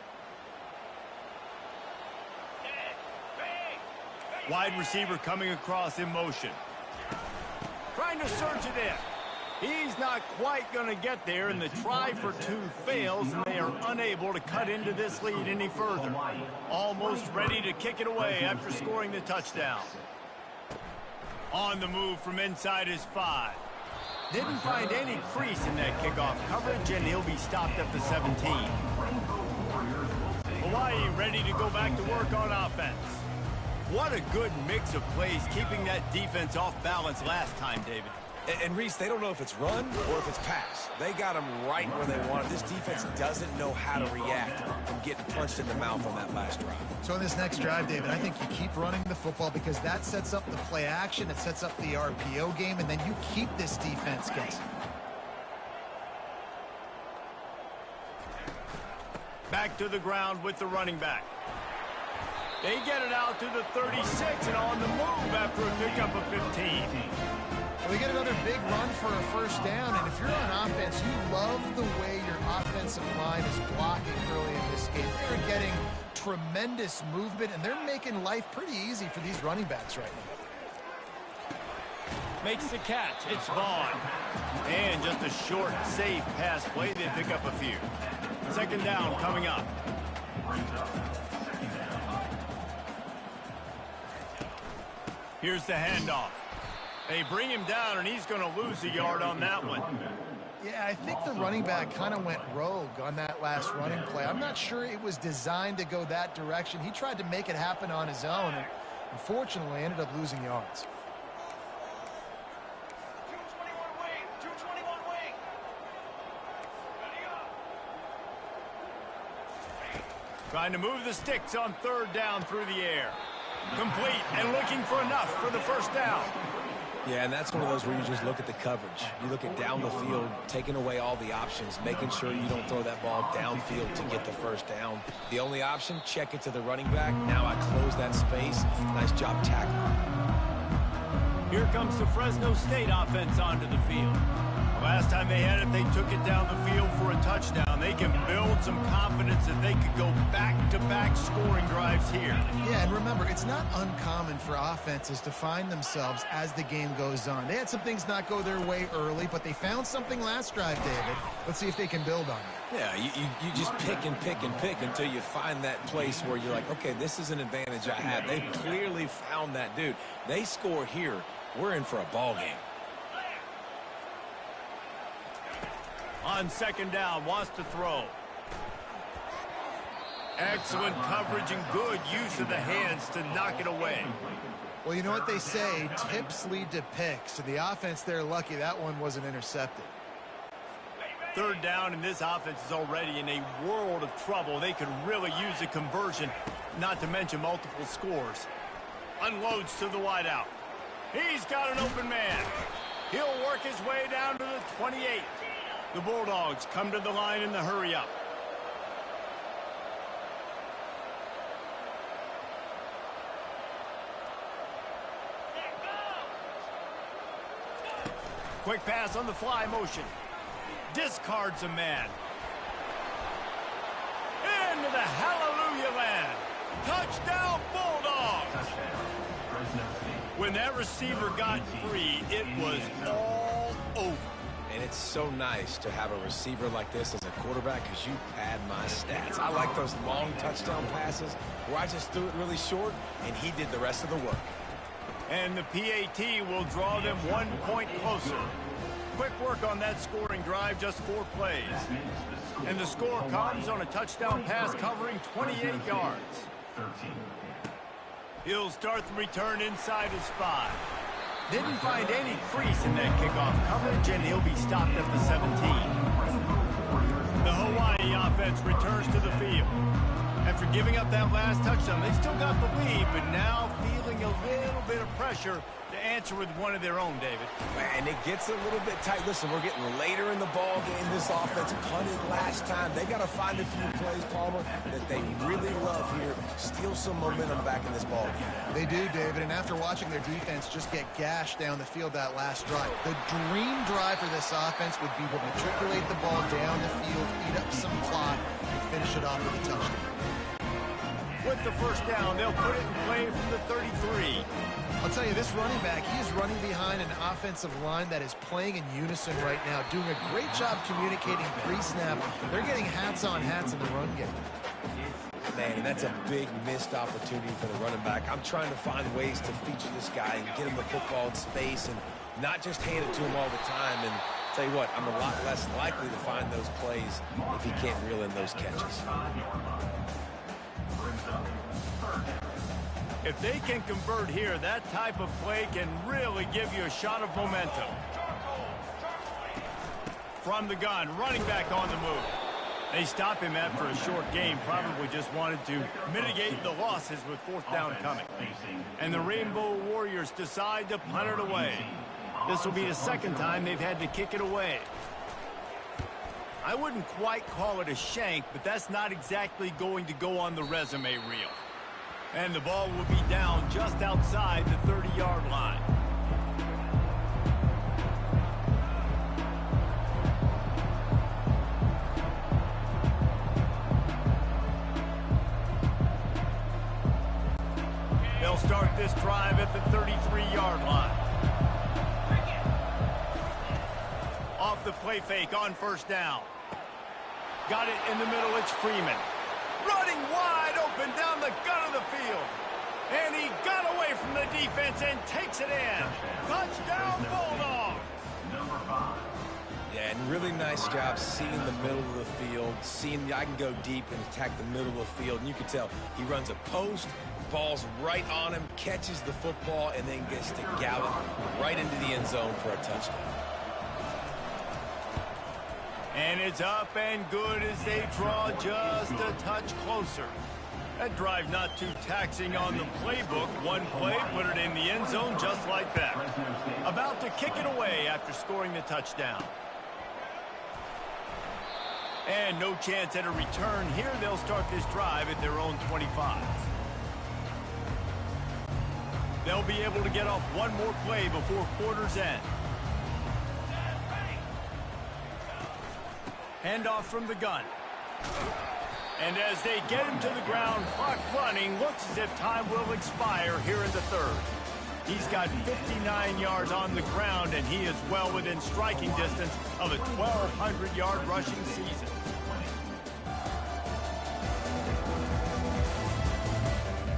Wide receiver coming across in motion. Trying to surge it in. He's not quite going to get there, and the try for two fails, and they are unable to cut into this lead any further. Almost ready to kick it away after scoring the touchdown. On the move from inside his 5. Didn't find any crease in that kickoff coverage, and he'll be stopped at the 17. Hawaii ready to go back to work on offense. What a good mix of plays, keeping that defense off balance last time, David. And Reese, they don't know if it's run or if it's pass. They got them right where they want it. This defense doesn't know how to react from getting punched in the mouth on that last drive. So in this next drive, David, I think you keep running the football because that sets up the play action, it sets up the RPO game, and then you keep this defense guessing. Back to the ground with the running back. They get it out to the 36 and on the move after a pickup of 15. Well, they get another big run for a first down, and if you're on offense, you love the way your offensive line is blocking early in this game. They're getting tremendous movement, and they're making life pretty easy for these running backs right now. Makes the catch. It's Vaughn. And just a short, safe pass play. They pick up a few. Second down coming up. Here's the handoff. They bring him down, and he's going to lose a yard on that one. Yeah, I think the running back kind of went rogue on that last running play. I'm not sure it was designed to go that direction. He tried to make it happen on his own, and unfortunately ended up losing yards. Trying to move the sticks on third down through the air. Complete and looking for enough for the first down. Yeah, and that's one of those where you just look at the coverage. You look at down the field, taking away all the options, making sure you don't throw that ball downfield to get the first down. The only option, check it to the running back. Now I close that space. Nice job tackling. Here comes the Fresno State offense onto the field. Last time they had it, they took it down the field for a touchdown. They can build some confidence that they could go back-to-back scoring drives here. Yeah, and remember, it's not uncommon for offenses to find themselves as the game goes on. They had some things not go their way early, but they found something last drive, David. Let's see if they can build on it. Yeah, you just pick and pick and pick until you find that place where you're like, okay, this is an advantage I have. They clearly found that dude. They score here, we're in for a ball game. On second down, wants to throw. Excellent coverage and good use of the hands to knock it away. Well, you know what they say, tips lead to picks. And the offense, they're lucky that one wasn't intercepted. Third down, and this offense is already in a world of trouble. They could really use a conversion, not to mention multiple scores. Unloads to the wideout. He's got an open man. He'll work his way down to the 28. The Bulldogs come to the line in the hurry-up. Quick pass on the fly motion. Discards a man. Into the hallelujah land. Touchdown Bulldogs! When that receiver got free, it was all over. And it's so nice to have a receiver like this as a quarterback because you pad my stats. I like those long touchdown passes where I just threw it really short and he did the rest of the work. And the PAT will draw them 1 point closer. Quick work on that scoring drive, just 4 plays. And the score comes on a touchdown pass covering 28 yards. He'll start the return inside his 5. Didn't find any crease in that kickoff coverage, and he'll be stopped at the 17. The Hawaii offense returns to the field. After giving up that last touchdown, they still got the lead, but now feeling a little bit of pressure to answer with one of their own, David. And it gets a little bit tight. Listen, we're getting later in the ball game. This offense punted last time. They got to find a few plays, Palmer, that they really love here. Steal some momentum back in this ball game. They do, David, and after watching their defense just get gashed down the field that last drive, the dream drive for this offense would be to matriculate the ball down the field, eat up some clock, and finish it off with a touchdown. With the first down, they'll put it in play from the 33. I'll tell you, this running back, he is running behind an offensive line that is playing in unison right now, doing a great job communicating pre-snap. They're getting hats on hats in the run game. Man, that's a big missed opportunity for the running back. I'm trying to find ways to feature this guy and get him the football in space and not just hand it to him all the time. And tell you what, I'm a lot less likely to find those plays if he can't reel in those catches. If they can convert here, that type of play can really give you a shot of momentum. From the gun, running back on the move. They stop him after a short game, probably just wanted to mitigate the losses with fourth down coming. And the Rainbow Warriors decide to punt it away. This will be the second time they've had to kick it away. I wouldn't quite call it a shank, but that's not exactly going to go on the resume reel. And the ball will be down just outside the 30-yard line. They'll start this drive at the 33-yard line. Off the play fake on first down. Got it in the middle, it's Freeman. Running wide open down the gut of the field. And he got away from the defense and takes it in. Touchdown, Bulldogs. Number 5. Yeah, and really nice job seeing the middle of the field, seeing I can go deep and attack the middle of the field. And you can tell he runs a post, ball's right on him, catches the football, and then gets to gallop right into the end zone for a touchdown. And it's up and good as they draw just a touch closer. That drive not too taxing on the playbook. One play, put it in the end zone just like that. About to kick it away after scoring the touchdown. And no chance at a return here. They'll start this drive at their own 25. They'll be able to get off one more play before quarter's end. Handoff from the gun. And as they get him to the ground, clock running, looks as if time will expire here in the third. He's got 59 yards on the ground, and he is well within striking distance of a 1,200-yard rushing season.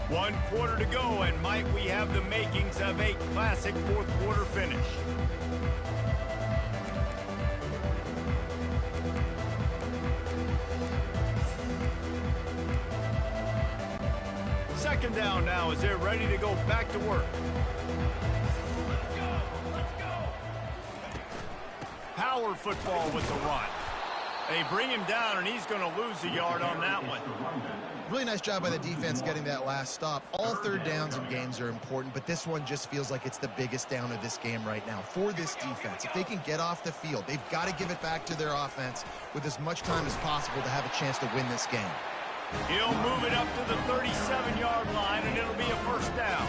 One quarter to go, and might we have the makings of a classic fourth quarter finish. Second down now as they're ready to go back to work. Let's go. Power football with the run. They bring him down, and he's going to lose a yard on that one. Really nice job by the defense getting that last stop. All third downs in games are important, but this one just feels like it's the biggest down of this game right now for this defense. If they can get off the field, they've got to give it back to their offense with as much time as possible to have a chance to win this game. He'll move it up to the 37-yard line, and it'll be a first down.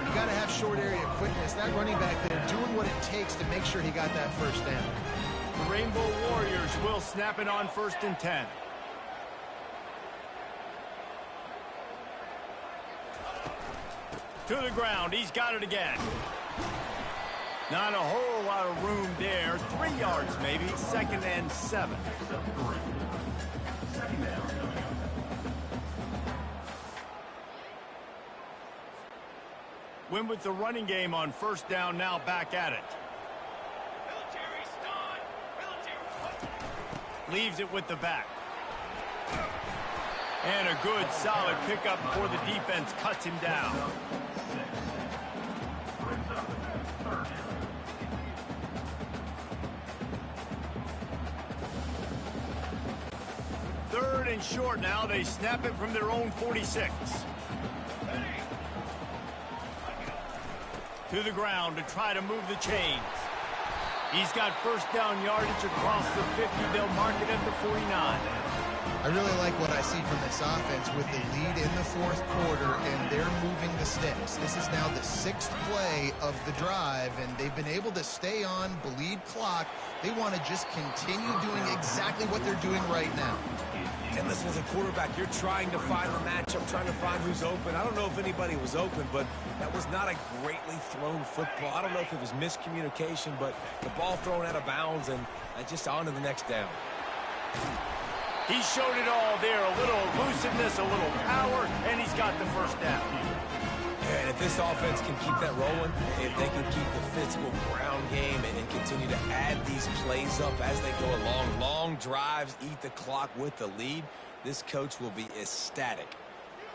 You got to have short area quickness. That running back there doing what it takes to make sure he got that first down. The Rainbow Warriors will snap it on 1st and 10. To the ground. He's got it again. Not a whole lot of room there. 3 yards maybe. 2nd and 7. Win with the running game on first down, now back at it. Leaves it with the back. And a good, solid pickup before the defense cuts him down. Third and short now. They snap it from their own 46. To the ground to try to move the chains. He's got first down yardage across the 50. They'll mark it at the 49. I really like what I see from this offense with the lead in the fourth quarter, and they're moving the sticks. This is now the 6th play of the drive, and they've been able to stay on, bleed clock. They want to just continue doing exactly what they're doing right now. And listen, as a quarterback, you're trying to find the matchup, trying to find who's open. I don't know if anybody was open, but that was not a greatly thrown football. I don't know if it was miscommunication, but the ball thrown out of bounds and just on to the next down. He showed it all there, a little elusiveness, a little power, and he's got the first down. And if this offense can keep that rolling, if they can keep the physical ground game and continue to add these plays up as they go along, long drives, eat the clock with the lead, this coach will be ecstatic.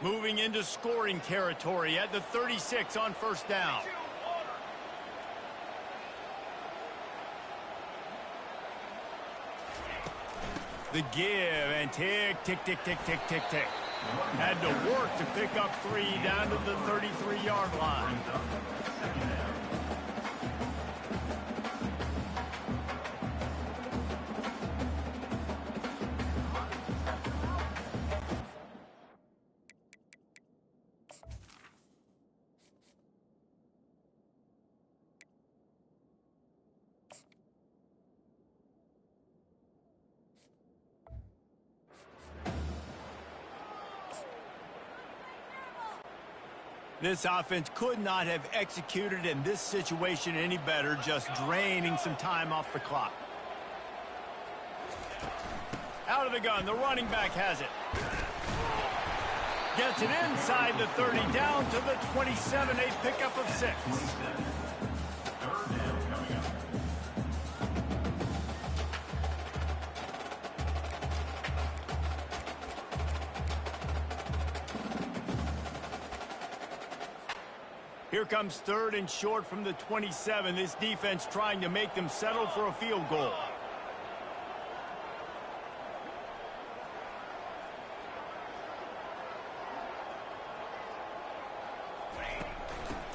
Moving into scoring territory at the 36 on first down. The give and tick, tick, tick, tick, tick, tick, tick. Had to work to pick up 3 down to the 33-yard line. This offense could not have executed in this situation any better, just draining some time off the clock. Out of the gun, the running back has it. Gets it inside the 30, down to the 27, a pickup of 6. Here comes 3rd and short from the 27. This defense trying to make them settle for a field goal.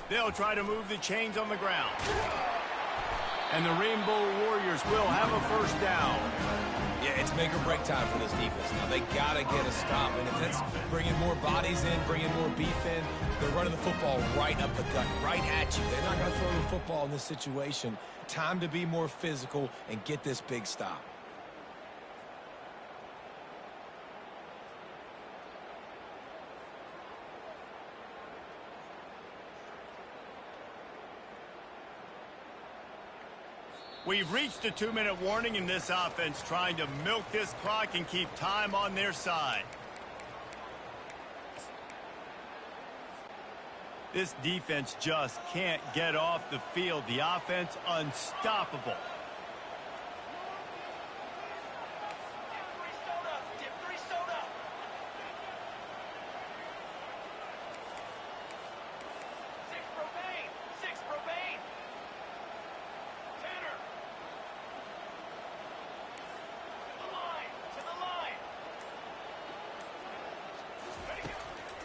They'll try to move the chains on the ground. And the Rainbow Warriors will have a first down. Yeah, it's make or break time for this defense. Now, they got to get a stop. And if that's bringing more bodies in, bringing more beef in, they're running the football right up the gut, right at you. They're not going to throw the football in this situation. Time to be more physical and get this big stop. We've reached the 2-minute warning, in this offense trying to milk this clock and keep time on their side. This defense just can't get off the field. The offense unstoppable.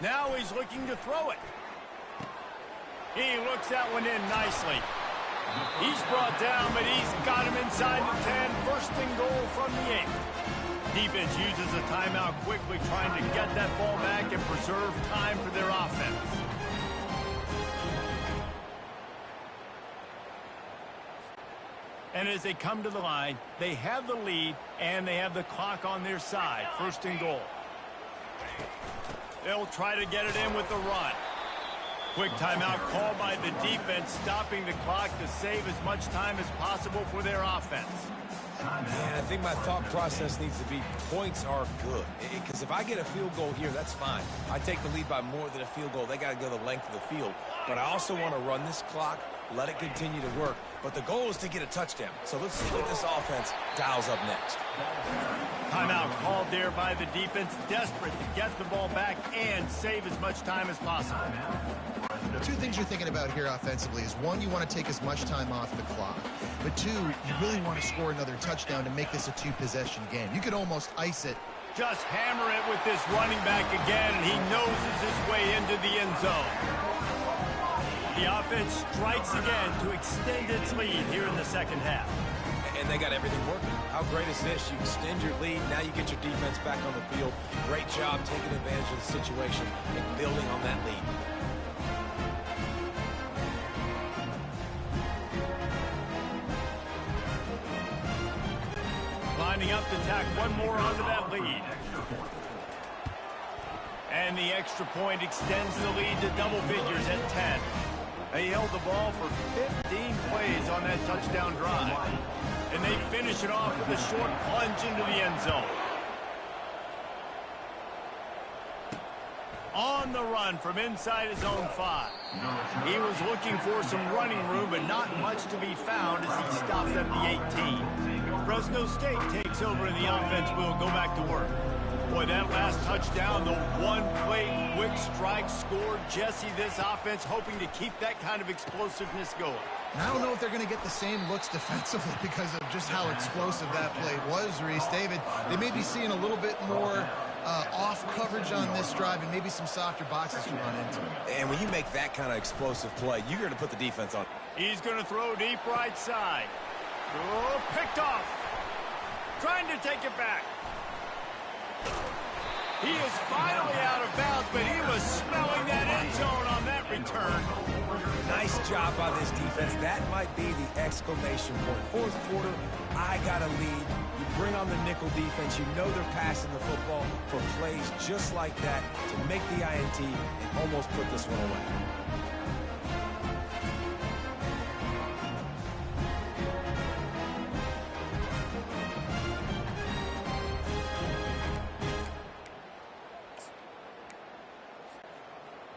Now he's looking to throw it. He looks that one in nicely. He's brought down, but he's got him inside the 10. First and goal from the 8. Defense uses a timeout quickly, trying to get that ball back and preserve time for their offense. And as they come to the line, they have the lead, and they have the clock on their side. First and goal. They'll try to get it in with the run. Quick timeout called by the defense, stopping the clock to save as much time as possible for their offense. And I think my thought process needs to be points are good. Because if I get a field goal here, that's fine. I take the lead by more than a field goal. They got to go the length of the field. But I also want to run this clock, let it continue to work. But the goal is to get a touchdown. So let's see what this offense dials up next. Timeout called there by the defense, desperate to get the ball back and save as much time as possible. Two things you're thinking about here offensively is, one, you want to take as much time off the clock. But two, you really want to score another touchdown to make this a 2-possession game. You could almost ice it. Just hammer it with this running back again, and he noses his way into the end zone. The offense strikes again to extend its lead here in the second half. And they got everything working. How great is this? You extend your lead. Now you get your defense back on the field. Great job taking advantage of the situation and building on that lead. Lining up to tack one more onto that lead. And the extra point extends the lead to double figures at 10. They held the ball for 15 plays on that touchdown drive. And they finish it off with a short plunge into the end zone. On the run from inside his own 5. He was looking for some running room, but not much to be found as he stopped at the 18. Fresno State takes over and the offense will go back to work. Boy, that last touchdown, the one-play quick strike scored. Jesse, this offense hoping to keep that kind of explosiveness going. And I don't know if they're going to get the same looks defensively because of just how explosive that play was, Reese. David, they may be seeing a little bit more off coverage on this drive and maybe some softer boxes to run into. And when you make that kind of explosive play, you're going to put the defense on. He's going to throw deep right side. Oh, picked off. Trying to take it back. He is finally out of bounds, but he was smelling that end zone on that return. Nice job by this defense. That might be the exclamation point. Fourth quarter, I got a lead. You bring on the nickel defense. You know they're passing the football for plays just like that to make the INT and almost put this one away.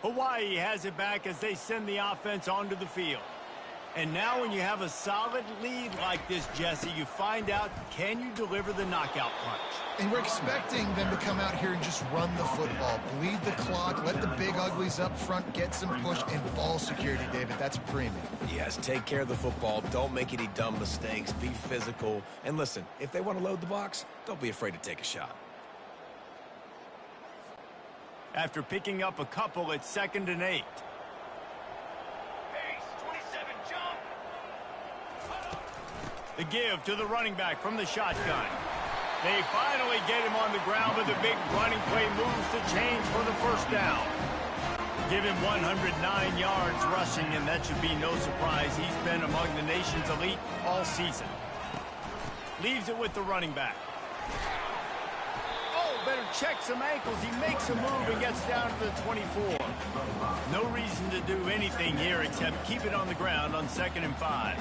Hawaii has it back as they send the offense onto the field. And now when you have a solid lead like this, Jesse, you find out, can you deliver the knockout punch? And we're expecting them to come out here and just run the football, bleed the clock, let the big uglies up front get some push and ball security, David. That's premium. Yes, take care of the football. Don't make any dumb mistakes. Be physical. And listen, if they want to load the box, don't be afraid to take a shot. After picking up a couple at 2nd and 8. The give to the running back from the shotgun. They finally get him on the ground with a big running play, moves the chains for the first down. Give him 109 yards rushing, and that should be no surprise. He's been among the nation's elite all season. Leaves it with the running back. Better check some ankles. He makes a move and gets down to the 24. No reason to do anything here except keep it on the ground on 2nd and 5.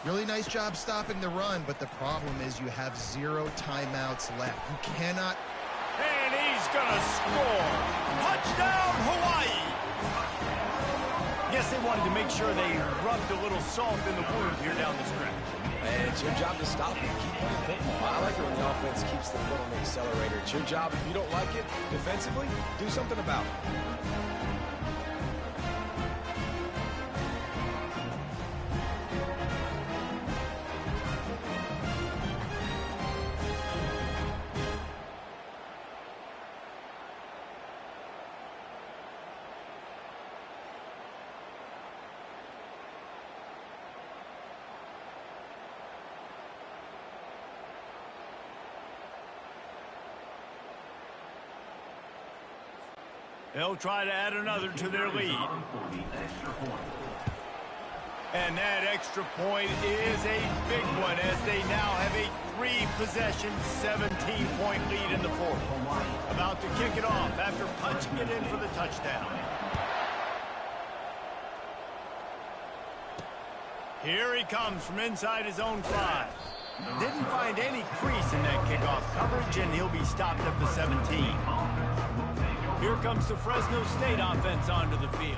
Really nice job stopping the run, but the problem is you have 0 timeouts left. You cannot. And he's gonna score. Touchdown, Hawaii. Guess they wanted to make sure they rubbed a little salt in the wound here down the stretch. And it's your job to stop it. Keep playing football. I like it when the offense keeps the foot on the accelerator. It's your job. If you don't like it defensively, do something about it. They'll try to add another to their lead. And that extra point is a big one as they now have a 3-possession, 17-point lead in the 4th. About to kick it off after punching it in for the touchdown. Here he comes from inside his own 5. Didn't find any crease in that kickoff coverage, and he'll be stopped at the 17. Here comes the Fresno State offense onto the field.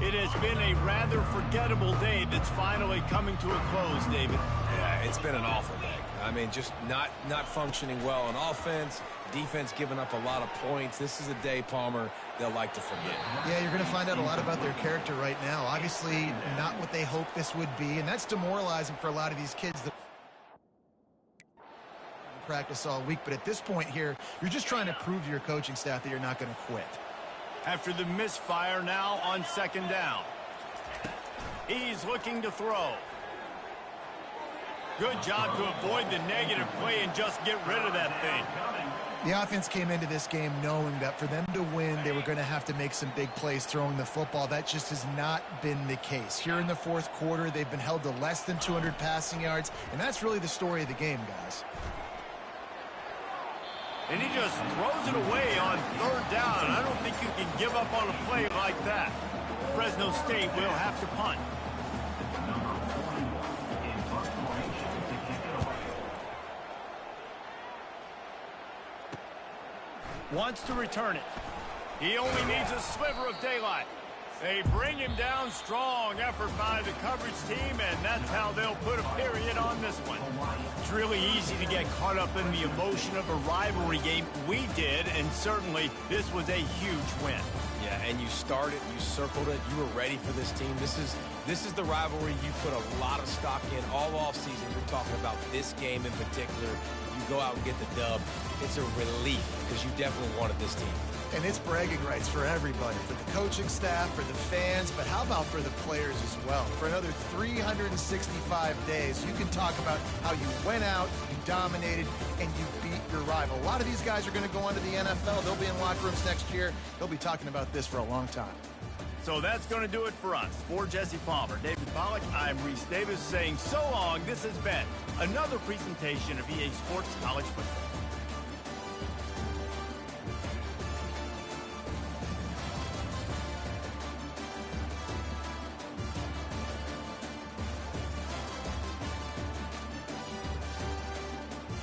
It has been a rather forgettable day that's finally coming to a close, David. Yeah, it's been an awful day. I mean, just not functioning well on offense, defense giving up a lot of points. This is a day, Palmer, they'll like to forget. Yeah, you're going to find out a lot about their character right now. Obviously, not what they hoped this would be, and that's demoralizing for a lot of these kids that practice all week. But at this point here, you're just trying to prove to your coaching staff that you're not going to quit. After the misfire now on 2nd down. He's looking to throw. Good job to avoid the negative play and just get rid of that thing. The offense came into this game knowing that for them to win, they were going to have to make some big plays throwing the football. That just has not been the case. Here in the fourth quarter, they've been held to less than 200 passing yards, and that's really the story of the game, guys. And he just throws it away on third down. I don't think you can give up on a play like that. Fresno State will have to punt. Wants to return it. He only needs a sliver of daylight. They bring him down. Strong effort by the coverage team, and that's how they'll put a period on this one. It's really easy to get caught up in the emotion of a rivalry game. We did, and certainly this was a huge win. Yeah, and you started, you circled it, you were ready for this team. This is the rivalry you put a lot of stock in all offseason. You're talking about this game in particular. You go out and get the dub. It's a relief because you definitely wanted this team. And it's bragging rights for everybody, for the coaching staff, for the fans, but how about for the players as well? For another 365 days, you can talk about how you went out, you dominated, and you beat your rival. A lot of these guys are going to go on to the NFL. They'll be in locker rooms next year. They'll be talking about this for a long time. So that's going to do it for us. For Jesse Palmer, David Pollack, I'm Reese Davis saying so long. This has been another presentation of EA Sports College Football.